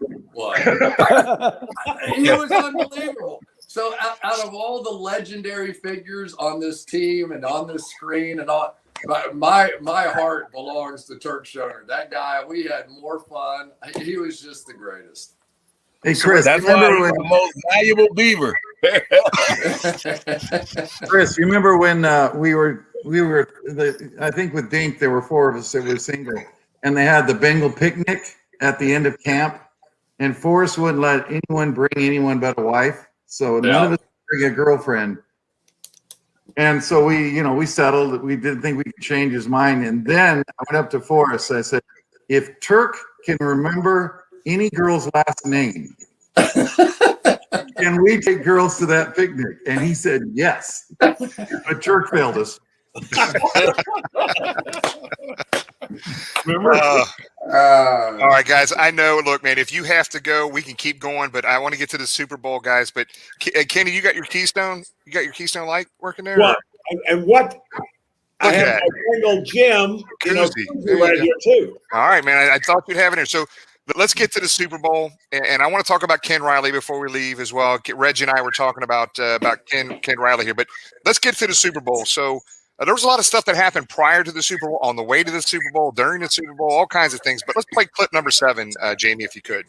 [SPEAKER 3] He was unbelievable. So out of all the legendary figures on this team and on this screen and all, my heart belongs to Turk Schoner. That guy, we had more fun. He was just the greatest.
[SPEAKER 7] Hey, Chris,
[SPEAKER 9] that's why he's the most valuable Beaver.
[SPEAKER 7] Chris, you remember when we were I think with Dink, there were 4 of us that were single, and they had the Bengal picnic at the end of camp, and Forrest wouldn't let anyone bring anyone but a wife. So none of us bring a girlfriend. And so we settled that we didn't think we could change his mind. And then I went up to Forrest. I said, if Turk can remember any girl's last name, can we take girls to that picnic? And he said, yes. But Turk failed us.
[SPEAKER 1] Remember? All right, guys. I know. Look, man, if you have to go, we can keep going. But I want to get to the Super Bowl, guys. But Kenny, you got your Keystone? You got your Keystone Light working there?
[SPEAKER 2] What? And what? I have my Bengal Jim, right here too.
[SPEAKER 1] All right, man. I thought you'd have it here. So let's get to the Super Bowl, and I want to talk about Ken Riley before we leave as well. Reggie and I were talking about Ken Riley here, but let's get to the Super Bowl. So there was a lot of stuff that happened prior to the Super Bowl, on the way to the Super Bowl, during the Super Bowl, all kinds of things. But let's play clip number 7, Jamie, if you could.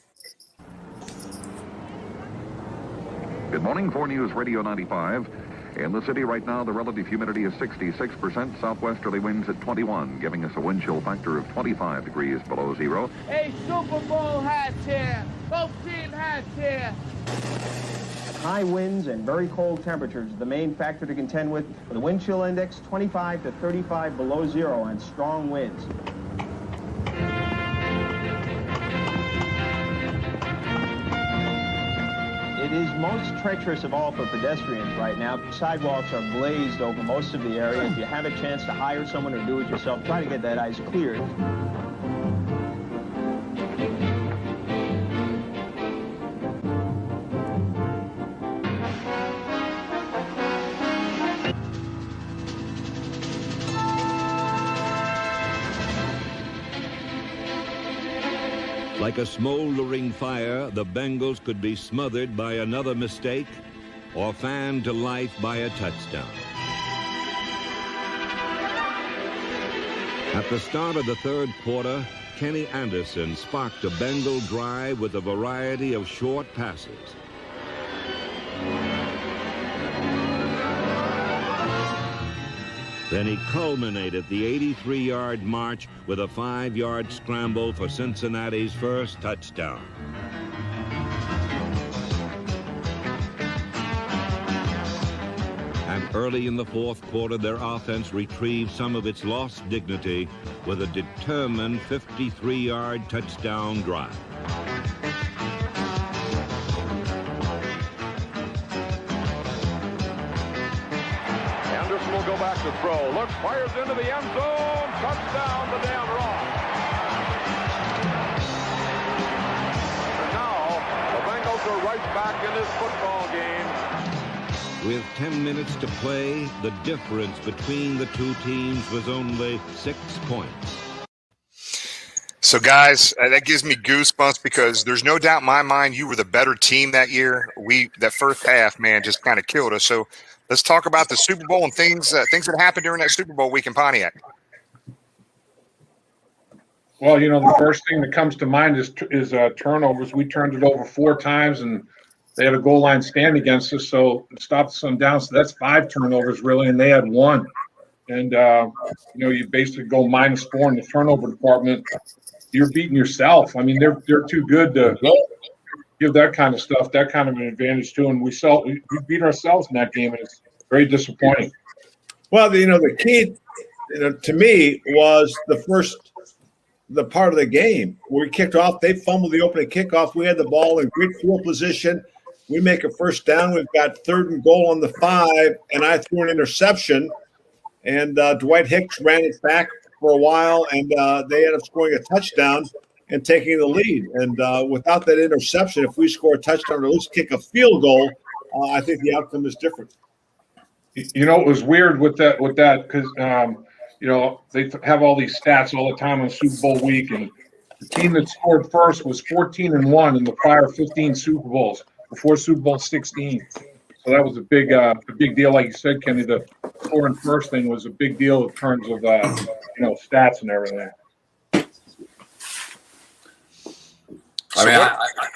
[SPEAKER 15] Good morning, 4 News Radio 95. In the city right now, the relative humidity is 66%, southwesterly winds at 21, giving us a wind chill factor of 25 degrees below zero.
[SPEAKER 16] Hey, Super Bowl hats here. Both team hats here.
[SPEAKER 17] High winds and very cold temperatures are the main factor to contend with a wind chill index 25 to 35 below zero and strong winds. It is most treacherous of all for pedestrians right now. Sidewalks are blazed over most of the area. If you have a chance to hire someone or do it yourself, try to get that ice cleared.
[SPEAKER 18] Like a smoldering fire, the Bengals could be smothered by another mistake or fanned to life by a touchdown. At the start of the third quarter, Kenny Anderson sparked a Bengal drive with a variety of short passes. Then he culminated the 83-yard march with a 5-yard scramble for Cincinnati's first touchdown. And early in the fourth quarter, their offense retrieved some of its lost dignity with a determined 53-yard touchdown drive.
[SPEAKER 19] throw. Looks, fires into the end zone. Touchdown to Dan Ross. And now the Bengals are right back in this football game.
[SPEAKER 18] With 10 minutes to play, the difference between the two teams was only 6 points.
[SPEAKER 1] So, guys, that gives me goosebumps because there's no doubt in my mind you were the better team that year. That first half, man, just kind of killed us. So let's talk about the Super Bowl and things that happened during that Super Bowl week in Pontiac.
[SPEAKER 8] Well, the first thing that comes to mind is turnovers. We turned it over 4 times, and they had a goal line stand against us, so it stopped us on down. So that's 5 turnovers, really, and they had 1. And, you basically go -4 in the turnover department. You're beating yourself. I mean, they're too good to give that kind of stuff, that kind of an advantage to. And we beat ourselves in that game, and it's very disappointing.
[SPEAKER 2] Well, the key, to me was the part of the game where we kicked off. They fumbled the opening kickoff. We had the ball in great field position. We make a first down. We've got 3rd and goal on the 5, and I threw an interception. And Dwight Hicks ran it back for a while, and they ended up scoring a touchdown and taking the lead. And without that interception, if we score a touchdown or at least kick a field goal, I think the outcome is different.
[SPEAKER 8] It was weird with that because they have all these stats all the time on Super Bowl week, and the team that scored first was 14-1 in the prior 15 Super Bowls before Super Bowl 16. So that was a big deal, like you said, Kenny. The scoring first thing was a big deal in terms of stats and everything.
[SPEAKER 3] I mean,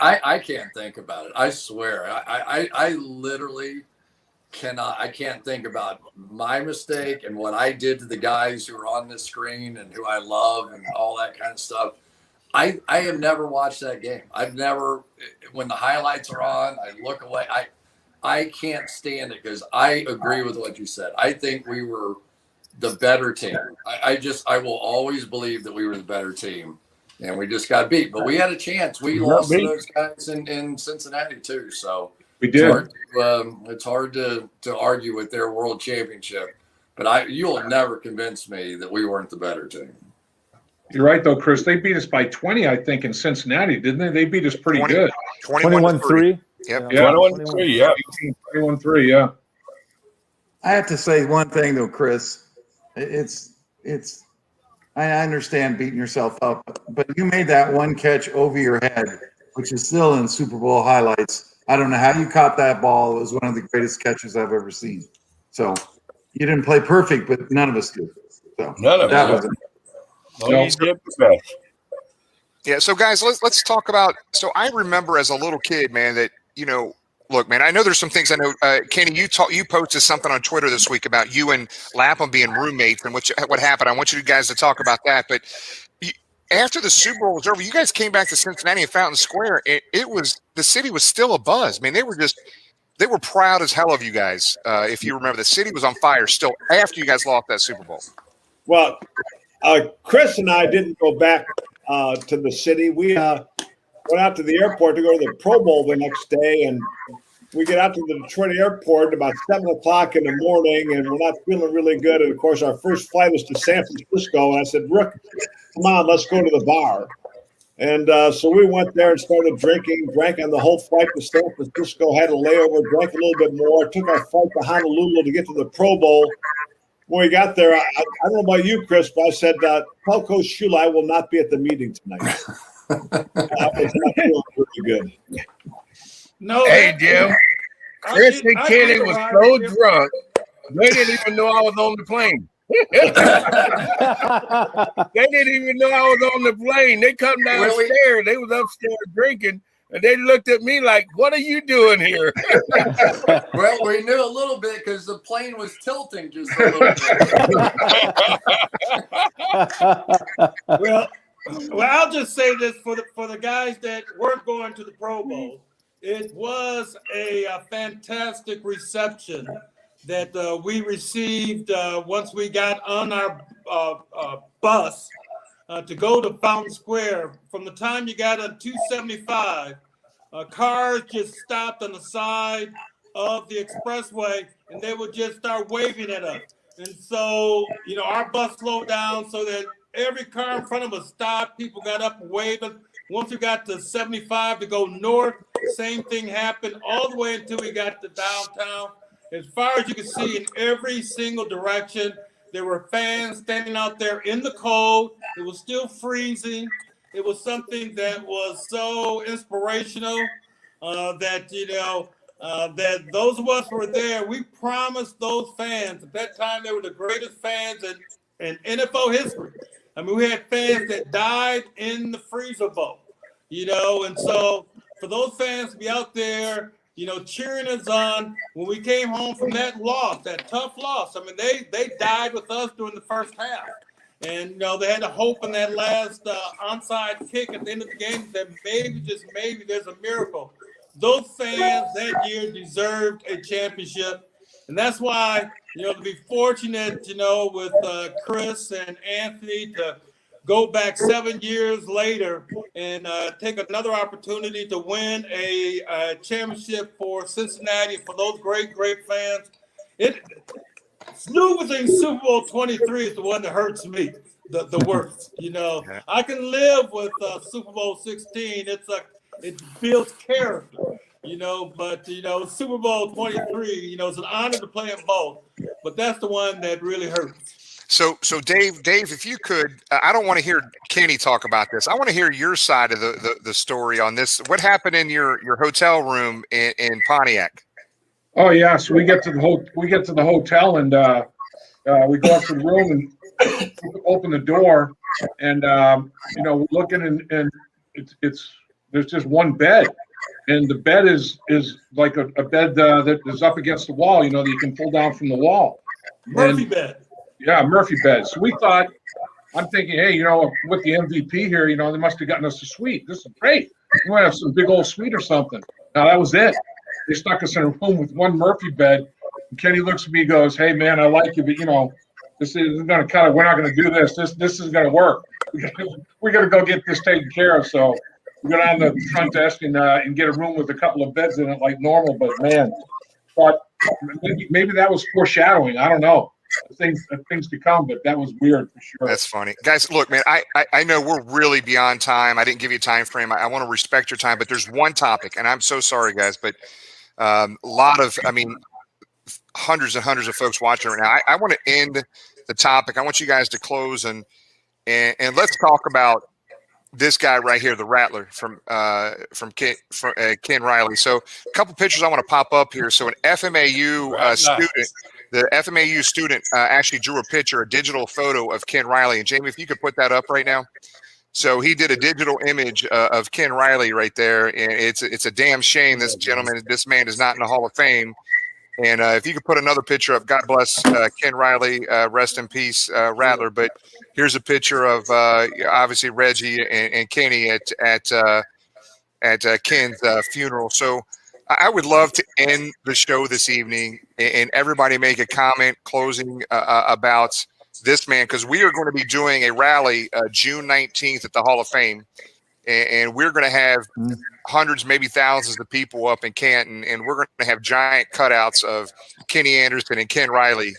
[SPEAKER 3] I can't think about it. I swear, I literally cannot. I can't think about my mistake and what I did to the guys who are on this screen and who I love and all that kind of stuff. I have never watched that game. I've never, when the highlights are on, I look away. I can't stand it because I agree with what you said. I think we were the better team. I will always believe that we were the better team, and we just got beat. But we had a chance. We lost to those guys in Cincinnati too. So
[SPEAKER 8] we did.
[SPEAKER 3] It's hard to argue with their world championship. But you'll never convince me that we weren't the better team.
[SPEAKER 8] You're right, though, Chris. They beat us by 20, I think, in Cincinnati, didn't they? They beat us pretty good.
[SPEAKER 11] 21-3.
[SPEAKER 1] Yep.
[SPEAKER 8] Yeah. 21-3. Yeah. 21-3. Yeah.
[SPEAKER 7] I have to say one thing though, Chris. I understand beating yourself up, but you made that one catch over your head, which is still in Super Bowl highlights. I don't know how you caught that ball. It was one of the greatest catches I've ever seen. So you didn't play perfect, but none of us did. So
[SPEAKER 9] none of
[SPEAKER 7] that
[SPEAKER 9] us.
[SPEAKER 1] Yeah, so guys, let's talk about. So I remember as a little kid, man, that look, man, I know there's some things I know. Kenny, you posted something on Twitter this week about you and Lapham being roommates and what happened. I want you guys to talk about that. But after the Super Bowl was over, you guys came back to Cincinnati and Fountain Square. The city was still abuzz. I mean, they were proud as hell of you guys. If you remember, the city was on fire still after you guys lost that Super Bowl.
[SPEAKER 2] Well, Chris and I didn't go back to the city. We went out to the airport to go to the Pro Bowl the next day, and we get out to the Detroit airport about 7 o'clock in the morning, and we're not feeling really good. And of course, our first flight is to San Francisco. And I said, Rook, come on, let's go to the bar. And so we went there and started drinking, drank on the whole flight to San Francisco, had a layover, drank a little bit more, took our flight to Honolulu to get to the Pro Bowl. When we got there, I don't know about you, Chris, but I said, tell Coach Shula I will not be at the meeting tonight. I was not feeling really good.
[SPEAKER 4] No,
[SPEAKER 9] hey, Jim. Chris and Kenny was so drunk, they didn't even know I was on the plane. They didn't even know I was on the plane. They come downstairs. They was upstairs drinking, and they looked at me like, what are you doing here?
[SPEAKER 3] Well, we knew a little bit because the plane was tilting just a little bit.
[SPEAKER 4] Well, I'll just say this for the guys that weren't going to the Pro Bowl. It was a fantastic reception that we received once we got on our bus to go to Fountain Square. From the time you got on 275, cars just stopped on the side of the expressway, and they would just start waving at us. And so, our bus slowed down so that every car in front of us stopped. People got up and waving. Once we got to 75 to go north, same thing happened all the way until we got to downtown. As far as you can see, in every single direction, there were fans standing out there in the cold. It was still freezing. It was something that was so inspirational that those of us who were there, we promised those fans at that time they were the greatest fans in NFL history. I mean, we had fans that died in the freezer bowl, and so for those fans to be out there, cheering us on when we came home from that loss, that tough loss. I mean, they died with us during the first half. And, they had to hope in that last onside kick at the end of the game that maybe, just maybe, there's a miracle. Those fans that year deserved a championship. And that's why, to be fortunate, with Cris and Anthony to go back 7 years later and take another opportunity to win a championship for Cincinnati, for those great, great fans. Losing Super Bowl 23 is the one that hurts me the worst. I can live with Super Bowl 16. It builds character, but Super Bowl 23, it's an honor to play in both, but that's the one that really hurts.
[SPEAKER 1] So Dave, if you could, I don't want to hear Kenny talk about this. I want to hear your side of the story on this. What happened in your hotel room in Pontiac?
[SPEAKER 8] Oh yeah, so we get to the hotel and we go up to the room and open the door, and we're looking and it's there's just one bed, and the bed is like a bed that is up against the wall, that you can pull down from the wall.
[SPEAKER 4] Murphy bed.
[SPEAKER 8] Yeah, Murphy bed. So we thought, I'm thinking, hey, with the MVP here, they must have gotten us a suite. This is great. We might have some big old suite or something. Now that was it. They stuck us in a room with one Murphy bed. And Kenny looks at me and goes, hey, man, I like you, but, this isn't going to we're not going to do this. This isn't going to work. We're going to go get this taken care of. So we go down to the front desk and get a room with a couple of beds in it like normal. But, man, thought maybe that was foreshadowing. I don't know. Things to come, but that was weird for sure.
[SPEAKER 1] That's funny. Guys, look, man, I know we're really beyond time. I didn't give you a time frame. I want to respect your time, but there's one topic, and I'm so sorry, guys, but hundreds and hundreds of folks watching right now. I want to end the topic. I want you guys to close and let's talk about this guy right here, the Rattler from Ken Riley. So a couple pictures I want to pop up here. So an FMAU student. The FMAU student actually drew a digital photo of Ken Riley. And Jamie, if you could put that up right now. So he did a digital image of Ken Riley right there. And it's a damn shame this man is not in the Hall of Fame. And if you could put another picture up, God bless Ken Riley, rest in peace, Rattler. But here's a picture of obviously Reggie and Kenny at Ken's funeral. So I would love to end the show this evening and everybody make a comment closing about this man, because we are going to be doing a rally June 19th at the Hall of Fame, and we're going to have hundreds, maybe thousands of people up in Canton, and we're going to have giant cutouts of Kenny Anderson and Ken Riley.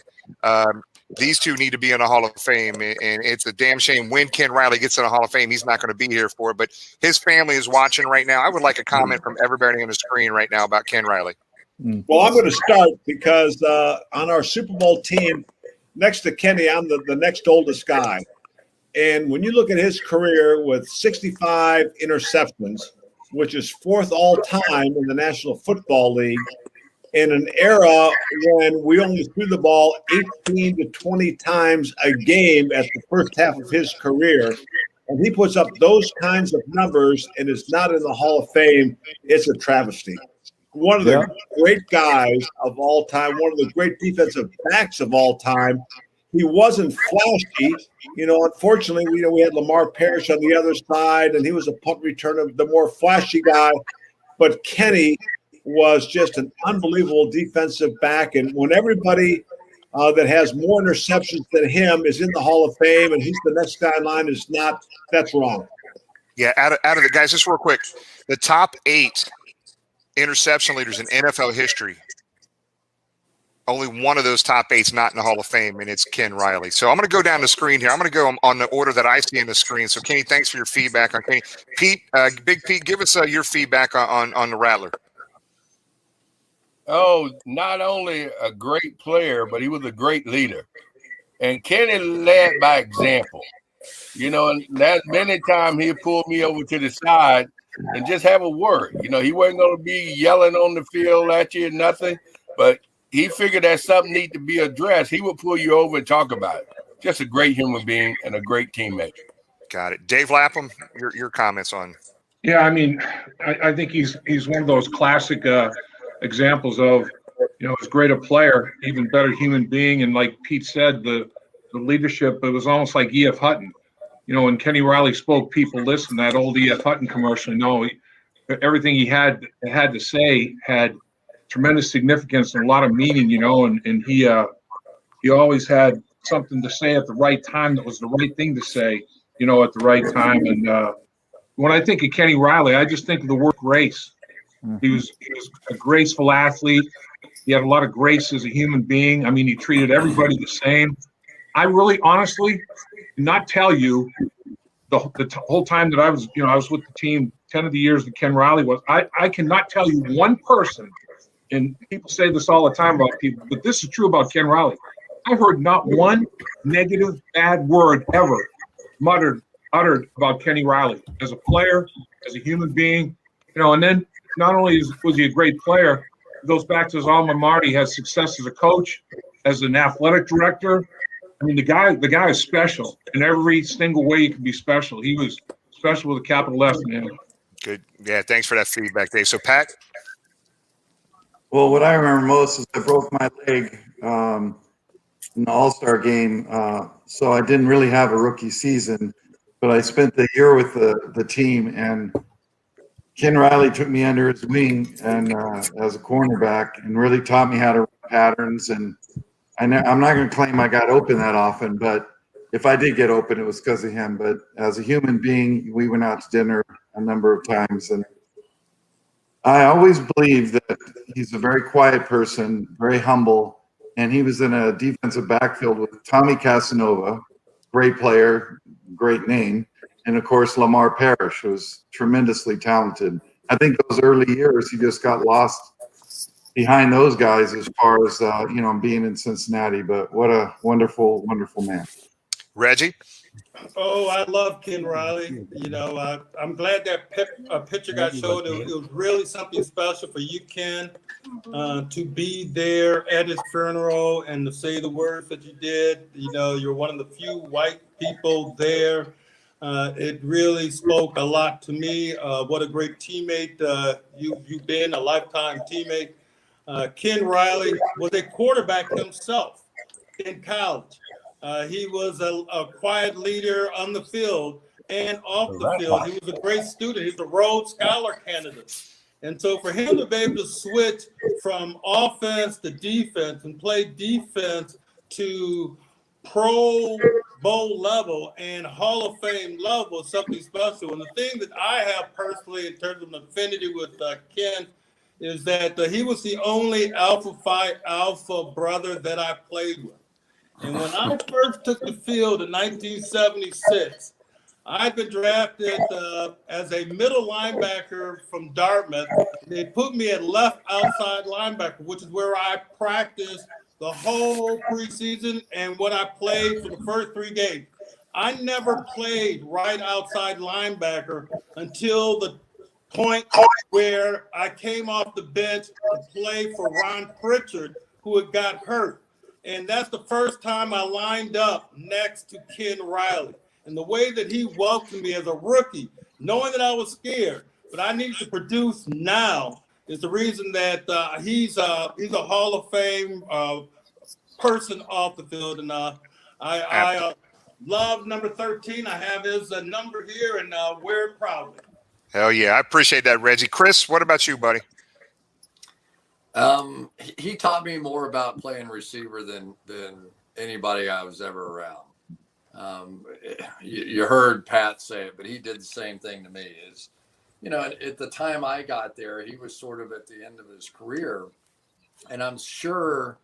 [SPEAKER 1] These two need to be in the Hall of Fame, and it's a damn shame when Ken Riley gets in the Hall of Fame, he's not going to be here for it, but his family is watching right now. I would like a comment from everybody on the screen right now about Ken Riley.
[SPEAKER 2] Well, I'm going to start because on our Super Bowl team, next to Kenny, I'm the next oldest guy. And when you look at his career with 65 interceptions, which is fourth all time in the National Football League, in an era when we only threw the ball 18 to 20 times a game at the first half of his career, and he puts up those kinds of numbers and is not in the Hall of Fame, it's a travesty. One of the great guys of all time, one of the great defensive backs of all time. He wasn't flashy. Unfortunately, we had Lamar Parrish on the other side, and he was a punt returner, the more flashy guy. But Kenny was just an unbelievable defensive back. And when everybody that has more interceptions than him is in the Hall of Fame and he's the next guy in line is not, that's wrong.
[SPEAKER 1] Yeah, out of the guys, just real quick, the top 8 interception leaders in NFL history. only one of those top 8's not in the Hall of Fame, and it's Ken Riley. So I'm going to go down the screen here. I'm going to go on the order that I see in the screen. So, Kenny, thanks for your feedback on Kenny. Pete, Big Pete, give us your feedback on the Rattler.
[SPEAKER 9] Oh, not only a great player, but he was a great leader. And Kenny led by example. You know, and that many times he'd pull me over to the side and just have a word. You know, he wasn't going to be yelling on the field at you or nothing, but he figured that something needed to be addressed. He would pull you over and talk about it. Just a great human being and a great teammate.
[SPEAKER 1] Got it. Dave Lapham, your comments on.
[SPEAKER 8] Yeah, I mean, I think he's one of those classic examples of, you know, as great a player, even better human being. And like Pete said, the leadership, it was almost like E.F. Hutton. You know, when Kenny Riley spoke, people listened. That old E.F. Hutton commercial, you know, everything he had to say had tremendous significance and a lot of meaning, you know, and he always had something to say at the right time that was the right thing to say, you know, at the right time. And when I think of Kenny Riley, I just think of the word grace. He was a graceful athlete. He had a lot of grace as a human being. I mean, he treated everybody the same. I really, honestly, not tell you the whole time that I was with the team, 10 of the years that Ken Riley was, I cannot tell you one person, and people say this all the time about people, but this is true about Ken Riley. I heard not one negative, bad word ever uttered about Kenny Riley as a player, as a human being, you know. And then not only was he a great player, it goes back to his alma mater. He had success as a coach, as an athletic director. I mean, the guy is special in every single way you can be special. He was special with a capital S, man.
[SPEAKER 1] Good. Yeah, thanks for that feedback, Dave. So, Pat?
[SPEAKER 7] Well, what I remember most is I broke my leg in the All-Star game, so I didn't really have a rookie season, but I spent the year with the team, and Ken Riley took me under his wing and as a cornerback and really taught me how to run patterns. And I'm not going to claim I got open that often, but if I did get open, it was because of him. But as a human being, we went out to dinner a number of times, and I always believe that he's a very quiet person, very humble, and he was in a defensive backfield with Tommy Casanova, great player, great name, and of course Lamar Parrish was tremendously talented. I think those early years he just got lost behind those guys as far as being in Cincinnati. But what a wonderful, wonderful man.
[SPEAKER 1] Reggie?
[SPEAKER 4] Oh, I love Ken Riley. You know, I'm glad that picture got showed. It was really something special for you, Ken, to be there at his funeral and to say the words that you did. You know, you're one of the few white people there. It really spoke a lot to me. What a great teammate you've been, a lifetime teammate. Ken Riley was a quarterback himself in college. He was a quiet leader on the field and off the field. He was a great student. He's a Rhodes Scholar candidate. And so for him to be able to switch from offense to defense and play defense to Pro Bowl level and Hall of Fame level is something special. And the thing that I have personally in terms of an affinity with Ken is that he was the only Alpha Phi Alpha brother that I played with. And when I first took the field in 1976, I'd been drafted as a middle linebacker from Dartmouth. They put me at left outside linebacker, which is where I practiced the whole preseason and when I played for the first 3 games. I never played right outside linebacker until the point where I came off the bench to play for Ron Pritchard, who had got hurt. And that's the first time I lined up next to Ken Riley. And the way that he welcomed me as a rookie, knowing that I was scared, but I needed to produce now, is the reason that he's a Hall of Fame person off the field. And I love number 13. I have his number here and wear it proudly.
[SPEAKER 1] Hell yeah. I appreciate that, Reggie. Chris, what about you, buddy?
[SPEAKER 3] He taught me more about playing receiver than anybody I was ever around. You heard Pat say it, but he did the same thing to me. Is, you know, at the time I got there, he was sort of at the end of his career, and I'm sure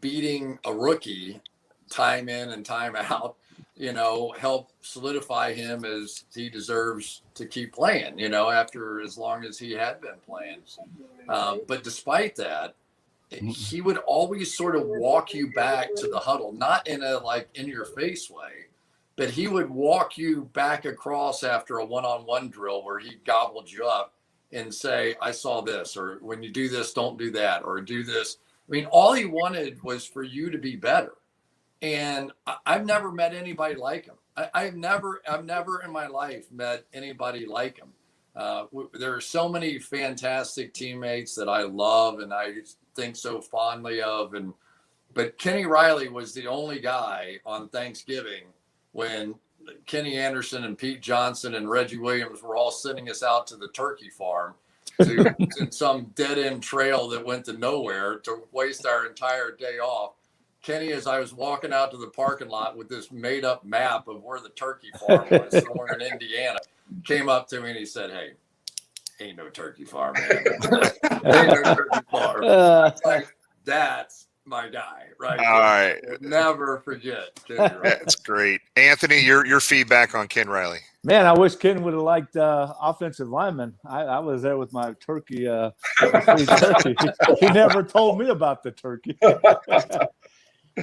[SPEAKER 3] beating a rookie time in and time out, help solidify him as he deserves to keep playing, after as long as he had been playing. But despite that, he would always sort of walk you back to the huddle, not in a in your face way, but he would walk you back across after a one-on-one drill where he gobbled you up and say, I saw this, or when you do this, don't do that, or do this. I mean, all he wanted was for you to be better. And I've never met anybody like him. I've never in my life met anybody like him. There are so many fantastic teammates that I love and I think so fondly of. But Kenny Riley was the only guy on Thanksgiving when Kenny Anderson and Pete Johnson and Reggie Williams were all sending us out to the turkey farm to in some dead end trail that went to nowhere to waste our entire day off. Kenny, as I was walking out to the parking lot with this made up map of where the turkey farm was somewhere in Indiana, came up to me and he said, hey, ain't no turkey farm, man. Ain't no turkey farm. That's my guy, right?
[SPEAKER 1] All right.
[SPEAKER 3] Never forget.
[SPEAKER 1] That's great. Anthony, your feedback on Ken Riley.
[SPEAKER 11] Man, I wish Ken would have liked offensive lineman. I was there with my turkey. Free turkey. He never told me about the turkey.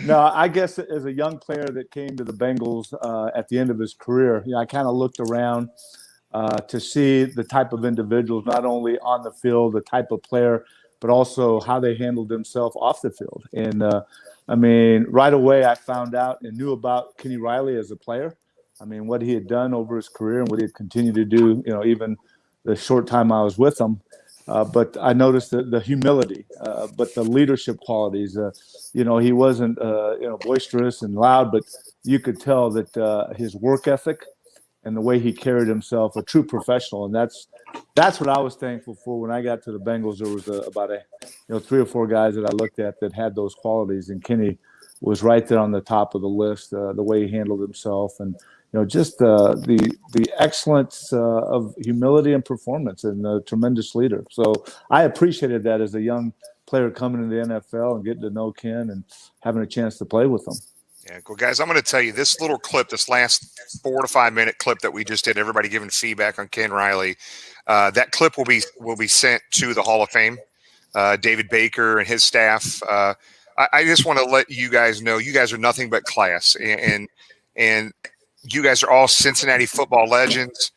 [SPEAKER 11] No, I guess as a young player that came to the Bengals at the end of his career, I kind of looked around to see the type of individuals, not only on the field, the type of player, but also how they handled themselves off the field. And I mean, right away I found out and knew about Kenny Riley as a player. I mean, what he had done over his career and what he had continued to do, even the short time I was with him. But I noticed the humility, but the leadership qualities. He wasn't, boisterous and loud, but you could tell that his work ethic and the way he carried himself, a true professional. And that's what I was thankful for when I got to the Bengals. There was about 3 or 4 guys that I looked at that had those qualities, and Kenny was right there on the top of the list. The way he handled himself, and just the excellence of humility and performance, and a tremendous leader. So I appreciated that as a young player coming into the NFL and getting to know Ken and having a chance to play with him.
[SPEAKER 1] Yeah, well, guys, I'm going to tell you this little clip, this last 4 to 5 minute clip that we just did, everybody giving feedback on Ken Riley. That clip will be sent to the Hall of Fame. David Baker and his staff. I just want to let you guys know, you guys are nothing but class, and you guys are all Cincinnati football legends.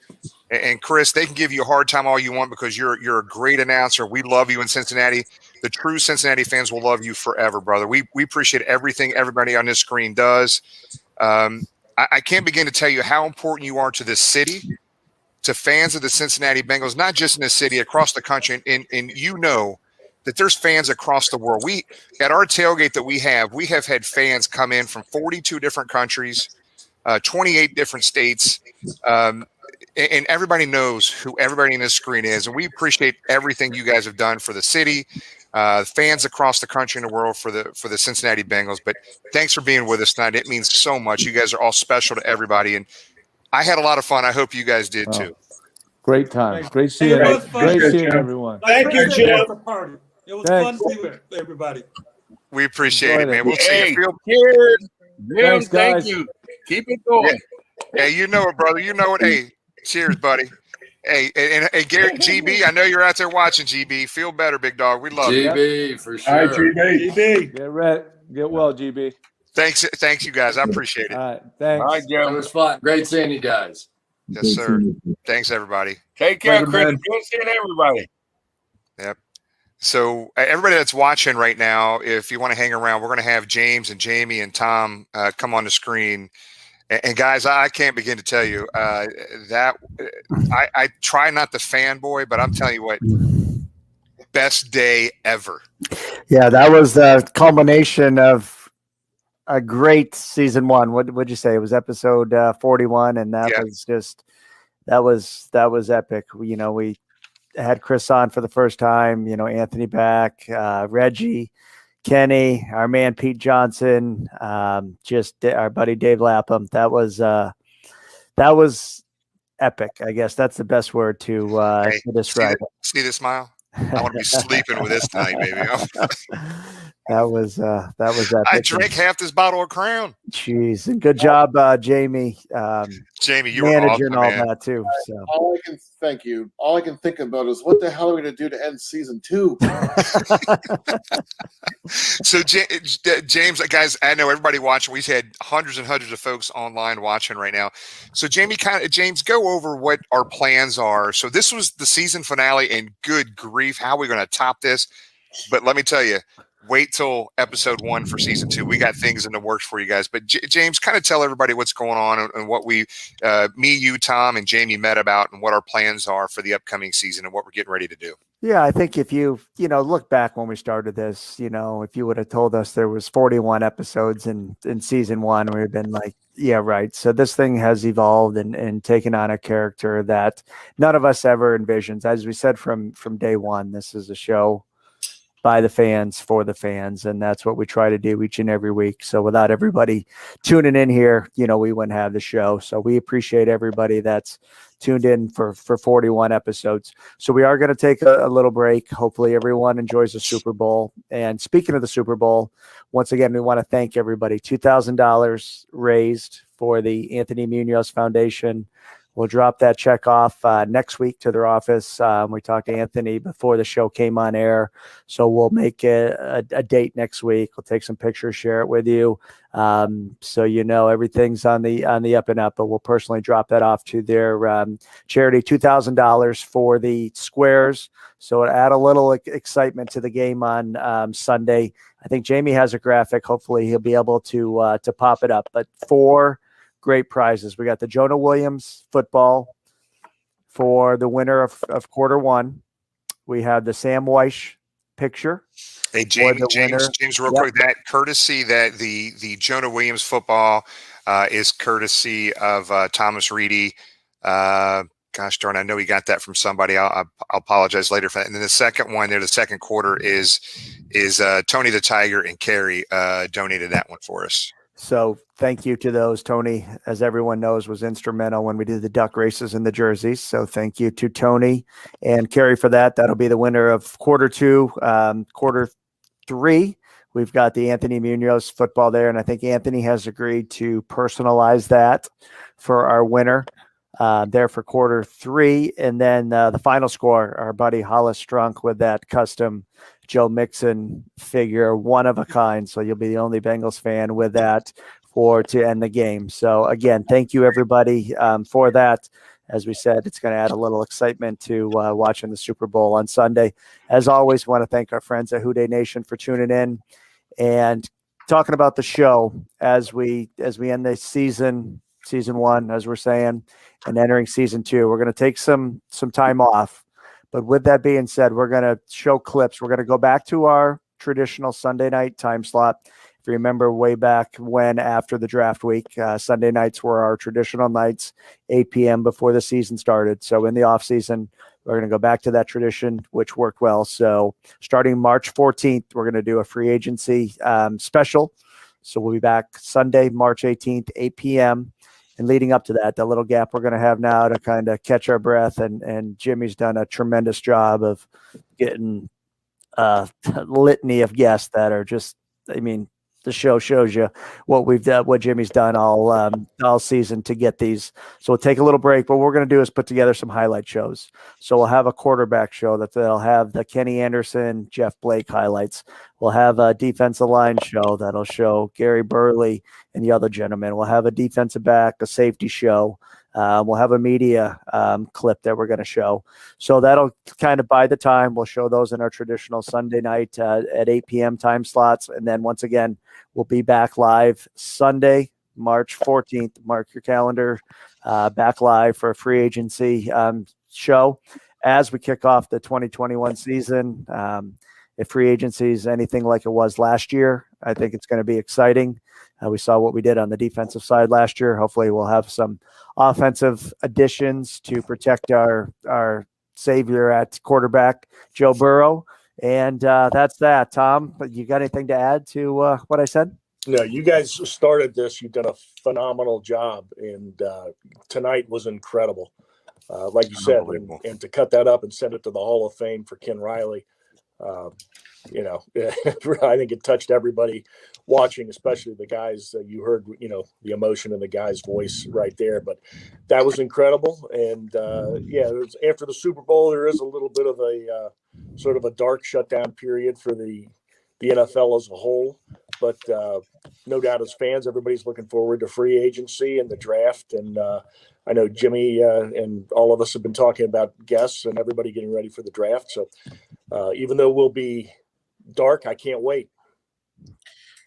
[SPEAKER 1] And Cris, they can give you a hard time all you want because you're a great announcer. We love you in Cincinnati. The true Cincinnati fans will love you forever, brother. We appreciate everything everybody on this screen does. I can't begin to tell you how important you are to this city, to fans of the Cincinnati Bengals, not just in this city, across the country. And you know that there's fans across the world. At our tailgate that we have had fans come in from 42 different countries, 28 different states, and everybody knows who everybody in this screen is. And we appreciate everything you guys have done for the city, fans across the country and the world for the Cincinnati Bengals. But thanks for being with us tonight. It means so much. You guys are all special to everybody. And I had a lot of fun. I hope you guys did too.
[SPEAKER 11] Great time. Great seeing everyone.
[SPEAKER 2] Thank you, Jim.
[SPEAKER 4] It was fun to see everybody.
[SPEAKER 1] We appreciate it, man. We'll see you.
[SPEAKER 9] Cheers. Jim,
[SPEAKER 11] Thanks,
[SPEAKER 9] thank
[SPEAKER 11] guys.
[SPEAKER 9] you. Keep it going.
[SPEAKER 1] Hey, you know it, brother. You know it. Hey, cheers, buddy. Hey, and Gary, GB, I know you're out there watching, GB. Feel better, big dog. We love you.
[SPEAKER 3] GB, for sure.
[SPEAKER 8] All right, GB.
[SPEAKER 11] Get ready. Get well, GB.
[SPEAKER 1] Thanks, you guys. I appreciate it.
[SPEAKER 11] All right. Thanks.
[SPEAKER 9] All right,
[SPEAKER 3] It
[SPEAKER 9] Jim.
[SPEAKER 3] was fun. Great seeing you guys.
[SPEAKER 1] Yes, sir. Thanks, everybody.
[SPEAKER 9] Take care,
[SPEAKER 8] Later,
[SPEAKER 9] Chris.
[SPEAKER 8] man.
[SPEAKER 9] Good seeing everybody.
[SPEAKER 1] Yep. So everybody that's watching right now, if you want to hang around, we're going to have James and Jamie and Tom come on the screen. And guys, I can't begin to tell you that I try not to fanboy, but I'm telling you what, best day ever.
[SPEAKER 20] Yeah, that was the culmination of a great season 1. What would you say? It was episode 41, and that was just that was epic. We had Chris on for the first time. Anthony back, Reggie, Kenny, our man Pete Johnson, just our buddy Dave Lapham. That was epic. I guess that's the best word to describe it.
[SPEAKER 1] See the smile? I want to be sleeping with this tonight, baby.
[SPEAKER 20] That was epic.
[SPEAKER 1] I drank half this bottle of Crown.
[SPEAKER 20] Jeez, and good job, Jamie.
[SPEAKER 1] Jamie, you were
[SPEAKER 20] managing
[SPEAKER 1] awesome,
[SPEAKER 20] all
[SPEAKER 1] man.
[SPEAKER 20] that too. So.
[SPEAKER 21] Thank you. All I can think about is what the hell are we going to do to end season 2?
[SPEAKER 1] So James, guys, I know everybody watching. We've had hundreds and hundreds of folks online watching right now. So James, go over what our plans are. So this was the season finale, and good grief, how are we going to top this? But let me tell you, wait till episode 1 for season 2. We got things in the works for you guys. But James, kind of tell everybody what's going on and what me, you, Tom, and Jamie met about, and what our plans are for the upcoming season and what we're getting ready to do.
[SPEAKER 20] Yeah, I think if you look back when we started this, if you would have told us there was 41 episodes in season 1, we'd have been like, yeah, right. So this thing has evolved and taken on a character that none of us ever envisioned. As we said from day one, this is a show by the fans, for the fans. And that's what we try to do each and every week. So without everybody tuning in here, we wouldn't have the show. So we appreciate everybody that's tuned in for 41 episodes. So we are going to take a little break. Hopefully everyone enjoys the Super Bowl. And speaking of the Super Bowl, once again, we want to thank everybody. $2,000 raised for the Anthony Muniz Foundation. We'll drop that check off next week to their office. We talked to Anthony before the show came on air, so we'll make a date next week. We'll take some pictures, share it with you, so everything's on the up and up. But we'll personally drop that off to their charity, $2,000 for the squares. So it'll add a little excitement to the game on Sunday. I think Jamie has a graphic. Hopefully he'll be able to pop it up. But 4 great prizes. We got the Jonah Williams football for the winner of quarter 1. We have the Sam Weish picture.
[SPEAKER 1] Hey, James, real quick, that courtesy that the Jonah Williams football is courtesy of Thomas Reedy. Gosh darn, I know he got that from somebody. I'll apologize later for that. And then the second one there, the second quarter is Tony the Tiger and Carrie donated that one for us.
[SPEAKER 20] So thank you to those. Tony, as everyone knows, was instrumental when we did the duck races in the jerseys. So thank you to Tony and Carrie for that. That'll be the winner of quarter 2. Quarter 3, we've got the Anthony Muniz football there. And I think Anthony has agreed to personalize that for our winner there for quarter 3. And then the final score, our buddy Hollis Strunk with that custom Joe Mixon figure, one of a kind. So you'll be the only Bengals fan with that to end the game. So again, thank you everybody for that. As we said, it's going to add a little excitement to watching the Super Bowl on Sunday. As always, want to thank our friends at Houday Nation for tuning in and talking about the show as we end the season 1, as we're saying, and entering season 2. We're going to take some time off. But with that being said, we're going to show clips. We're going to go back to our traditional Sunday night time slot. If you remember way back when, after the draft week, Sunday nights were our traditional nights, 8 p.m. before the season started. So in the off season, we're going to go back to that tradition, which worked well. So starting March 14th, we're going to do a free agency special. So we'll be back Sunday, March 18th, 8 p.m. And leading up to that, the little gap we're going to have now to kind of catch our breath. And Jimmy's done a tremendous job of getting a litany of guests that are just, the show shows you what we've done, what Jimmy's done all season to get these. So we'll take a little break. But what we're going to do is put together some highlight shows. So we'll have a quarterback show that'll have the Kenny Anderson, Jeff Blake highlights. We'll have a defensive line show that'll show Gary Burley and the other gentlemen. We'll have a defensive back, a safety show. We'll have a media clip that we're going to show. So that'll kind of buy the time. We'll show those in our traditional Sunday night at 8 p.m. time slots. And then once again, we'll be back live Sunday, March 14th. Mark your calendar, back live for a free agency show as we kick off the 2021 season. If free agency is anything like it was last year, I think it's going to be exciting. We saw what we did on the defensive side last year. Hopefully we'll have some offensive additions to protect our savior at quarterback, Joe Burrow. And that's that. Tom, you got anything to add to what I said?
[SPEAKER 22] No, you guys started this. You've done a phenomenal job. And tonight was incredible. Like you said, and to cut that up and send it to the Hall of Fame for Ken Riley. You know, I think it touched everybody watching, especially the guys. You heard, you know, the emotion in the guy's voice right there. But that was incredible. And yeah, after the Super Bowl, there is a little bit of a sort of a dark shutdown period for the NFL as a whole. But no doubt, as fans, everybody's looking forward to free agency and the draft. And I know Jimmy and all of us have been talking about guests and everybody getting ready for the draft. So even though we'll be dark, I can't wait.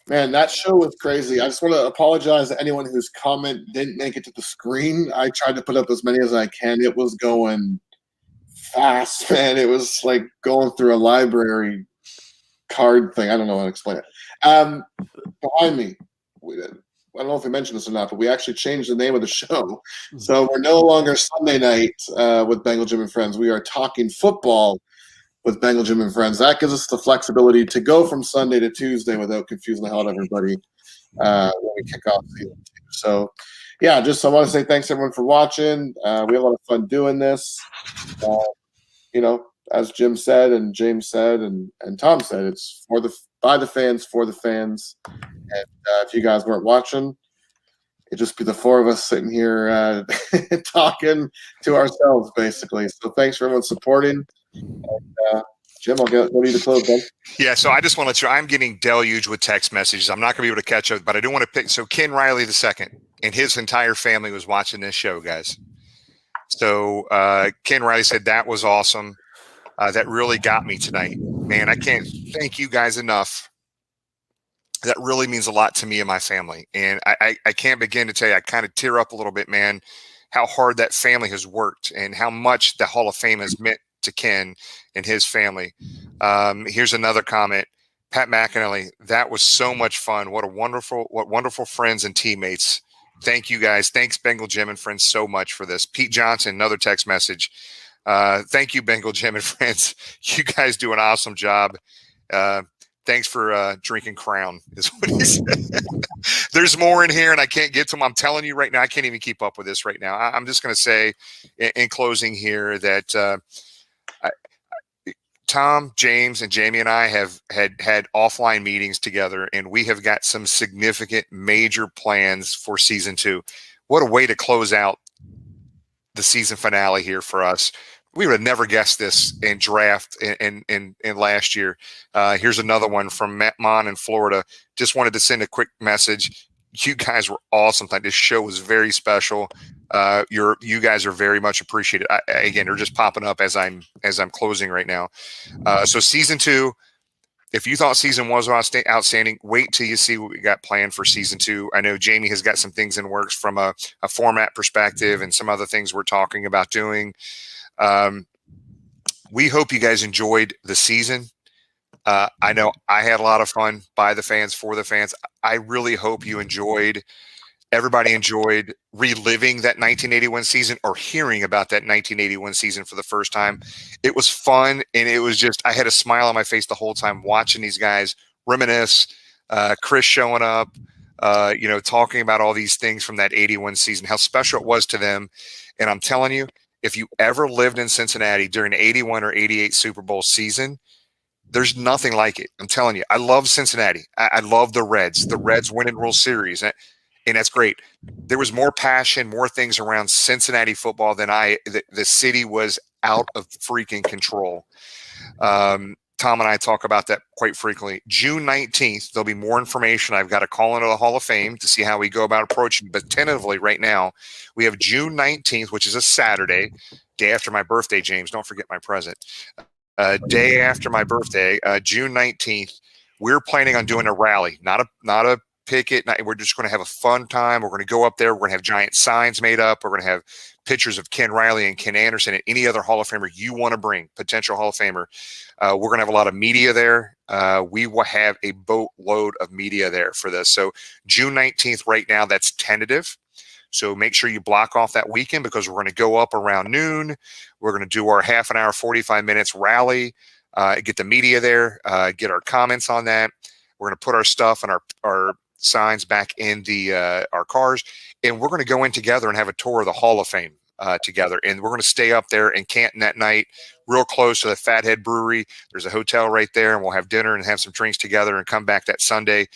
[SPEAKER 21] Man, that show was crazy. I just want to apologize to anyone whose comment didn't make it to the screen. I tried to put up as many as I can. It was going fast, man. It was like going through a library card thing. I don't know how to explain it. Behind me, I don't know if we mentioned this or not, but we actually changed the name of the show. So we're no longer Sunday night with Bengal Jim and Friends. We are talking football with Bengal Jim and Friends. That gives us the flexibility to go from Sunday to Tuesday without confusing the hell out of everybody when we kick off season 2. So, yeah, just I want to say thanks everyone for watching. We had a lot of fun doing this. You know, as Jim said and James said and Tom said, it's by the fans, for the fans. And if you guys weren't watching, it'd just be the four of us sitting here talking to ourselves, basically. So thanks for everyone supporting. And, Jim, I'll go to you to close, then.
[SPEAKER 1] Yeah, so I just want to let you know, I'm getting deluged with text messages. I'm not going to be able to catch up, but I do want to pick. So Ken Riley II and his entire family was watching this show, guys. So Ken Riley said that was awesome. That really got me tonight. Man, I can't thank you guys enough. That really means a lot to me and my family. And I can't begin to tell you, I kind of tear up a little bit, man, how hard that family has worked and how much the Hall of Fame has meant to Ken and his family. Here's another comment. Pat McInally, that was so much fun. What wonderful friends and teammates. Thank you guys. Thanks, Bengal Jim and Friends, so much for this. Pete Johnson, another text message. Thank you, Bengal Jim and Friends. You guys do an awesome job. Thanks for drinking Crown, is what he said. There's more in here, and I can't get to them. I'm telling you right now, I can't even keep up with this right now. I'm just going to say in closing here that Tom, James, and Jamie and I have had offline meetings together, and we have got some significant major plans for season 2. What a way to close out the season finale here for us. We would have never guessed this in draft in last year. Here's another one from Matt Mon in Florida. Just wanted to send a quick message. You guys were awesome. This show was very special. You guys are very much appreciated. Again, they're just popping up as I'm closing right now. So season 2, if you thought season 1 was outstanding, wait till you see what we got planned for season 2. I know Jamie has got some things in works from a format perspective and some other things we're talking about doing. We hope you guys enjoyed the season. I know I had a lot of fun by the fans, for the fans. I really hope you everybody enjoyed reliving that 1981 season or hearing about that 1981 season for the first time. It was fun, and it was just, I had a smile on my face the whole time watching these guys reminisce, Chris showing up, talking about all these things from that 81 season, how special it was to them. And I'm telling you, if you ever lived in Cincinnati during the 81 or 88 Super Bowl season, there's nothing like it. I'm telling you, I love Cincinnati. I love the Reds. The Reds winning World Series, and that's great. There was more passion, more things around Cincinnati football than the city was out of freaking control. Tom and I talk about that quite frequently. June 19th, there'll be more information. I've got to call into the Hall of Fame to see how we go about approaching. But tentatively right now, we have June 19th, which is a Saturday, day after my birthday, James. Don't forget my present. Day after my birthday, June 19th, we're planning on doing a rally, not a picket. We're just going to have a fun time. We're going to go up there. We're going to have giant signs made up. We're going to have pictures of Ken Riley and Ken Anderson and any other Hall of Famer you want to bring, potential Hall of Famer. We're going to have a lot of media there. We will have a boatload of media there for this. So June 19th right now, that's tentative. So make sure you block off that weekend because we're going to go up around noon. We're going to do our half an hour, 45 minutes rally, get the media there, get our comments on that. We're going to put our stuff and our signs back in our cars, and we're going to go in together and have a tour of the Hall of Fame. together. And we're going to stay up there in Canton that night, real close to the Fathead Brewery. There's a hotel right there, and we'll have dinner and have some drinks together and come back that Sunday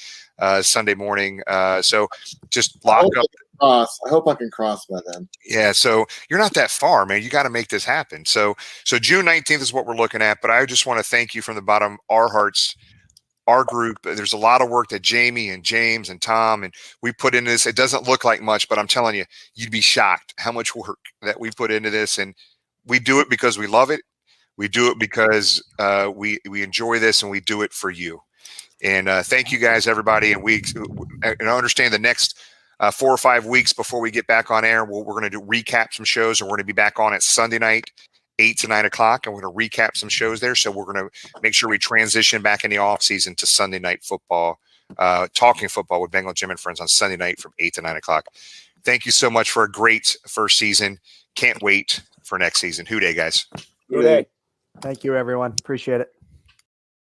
[SPEAKER 1] morning. So just lock up.
[SPEAKER 21] I hope I can cross by then.
[SPEAKER 1] Yeah, so you're not that far, man. You got to make this happen. So June 19th is what we're looking at. But I just want to thank you from the bottom of our hearts, our group. There's a lot of work that Jamie and James and Tom and we put into this. It doesn't look like much, but I'm telling you, you'd be shocked how much work that we put into this. And we do it because we love it. We do it because we enjoy this, and we do it for you. And thank you guys, everybody. And I understand the next 4 or 5 weeks before we get back on air, we're going to recap some shows, and we're going to be back on at Sunday night, 8 to 9 o'clock, and we're going to recap some shows there. So we're going to make sure we transition back in the off season to Sunday night football, talking football with Bengal Jim and Friends on Sunday night from 8 to 9 o'clock. Thank you so much for a great first season. Can't wait for next season. Hoo day, guys.
[SPEAKER 22] Hoo day.
[SPEAKER 20] Thank you, everyone. Appreciate it.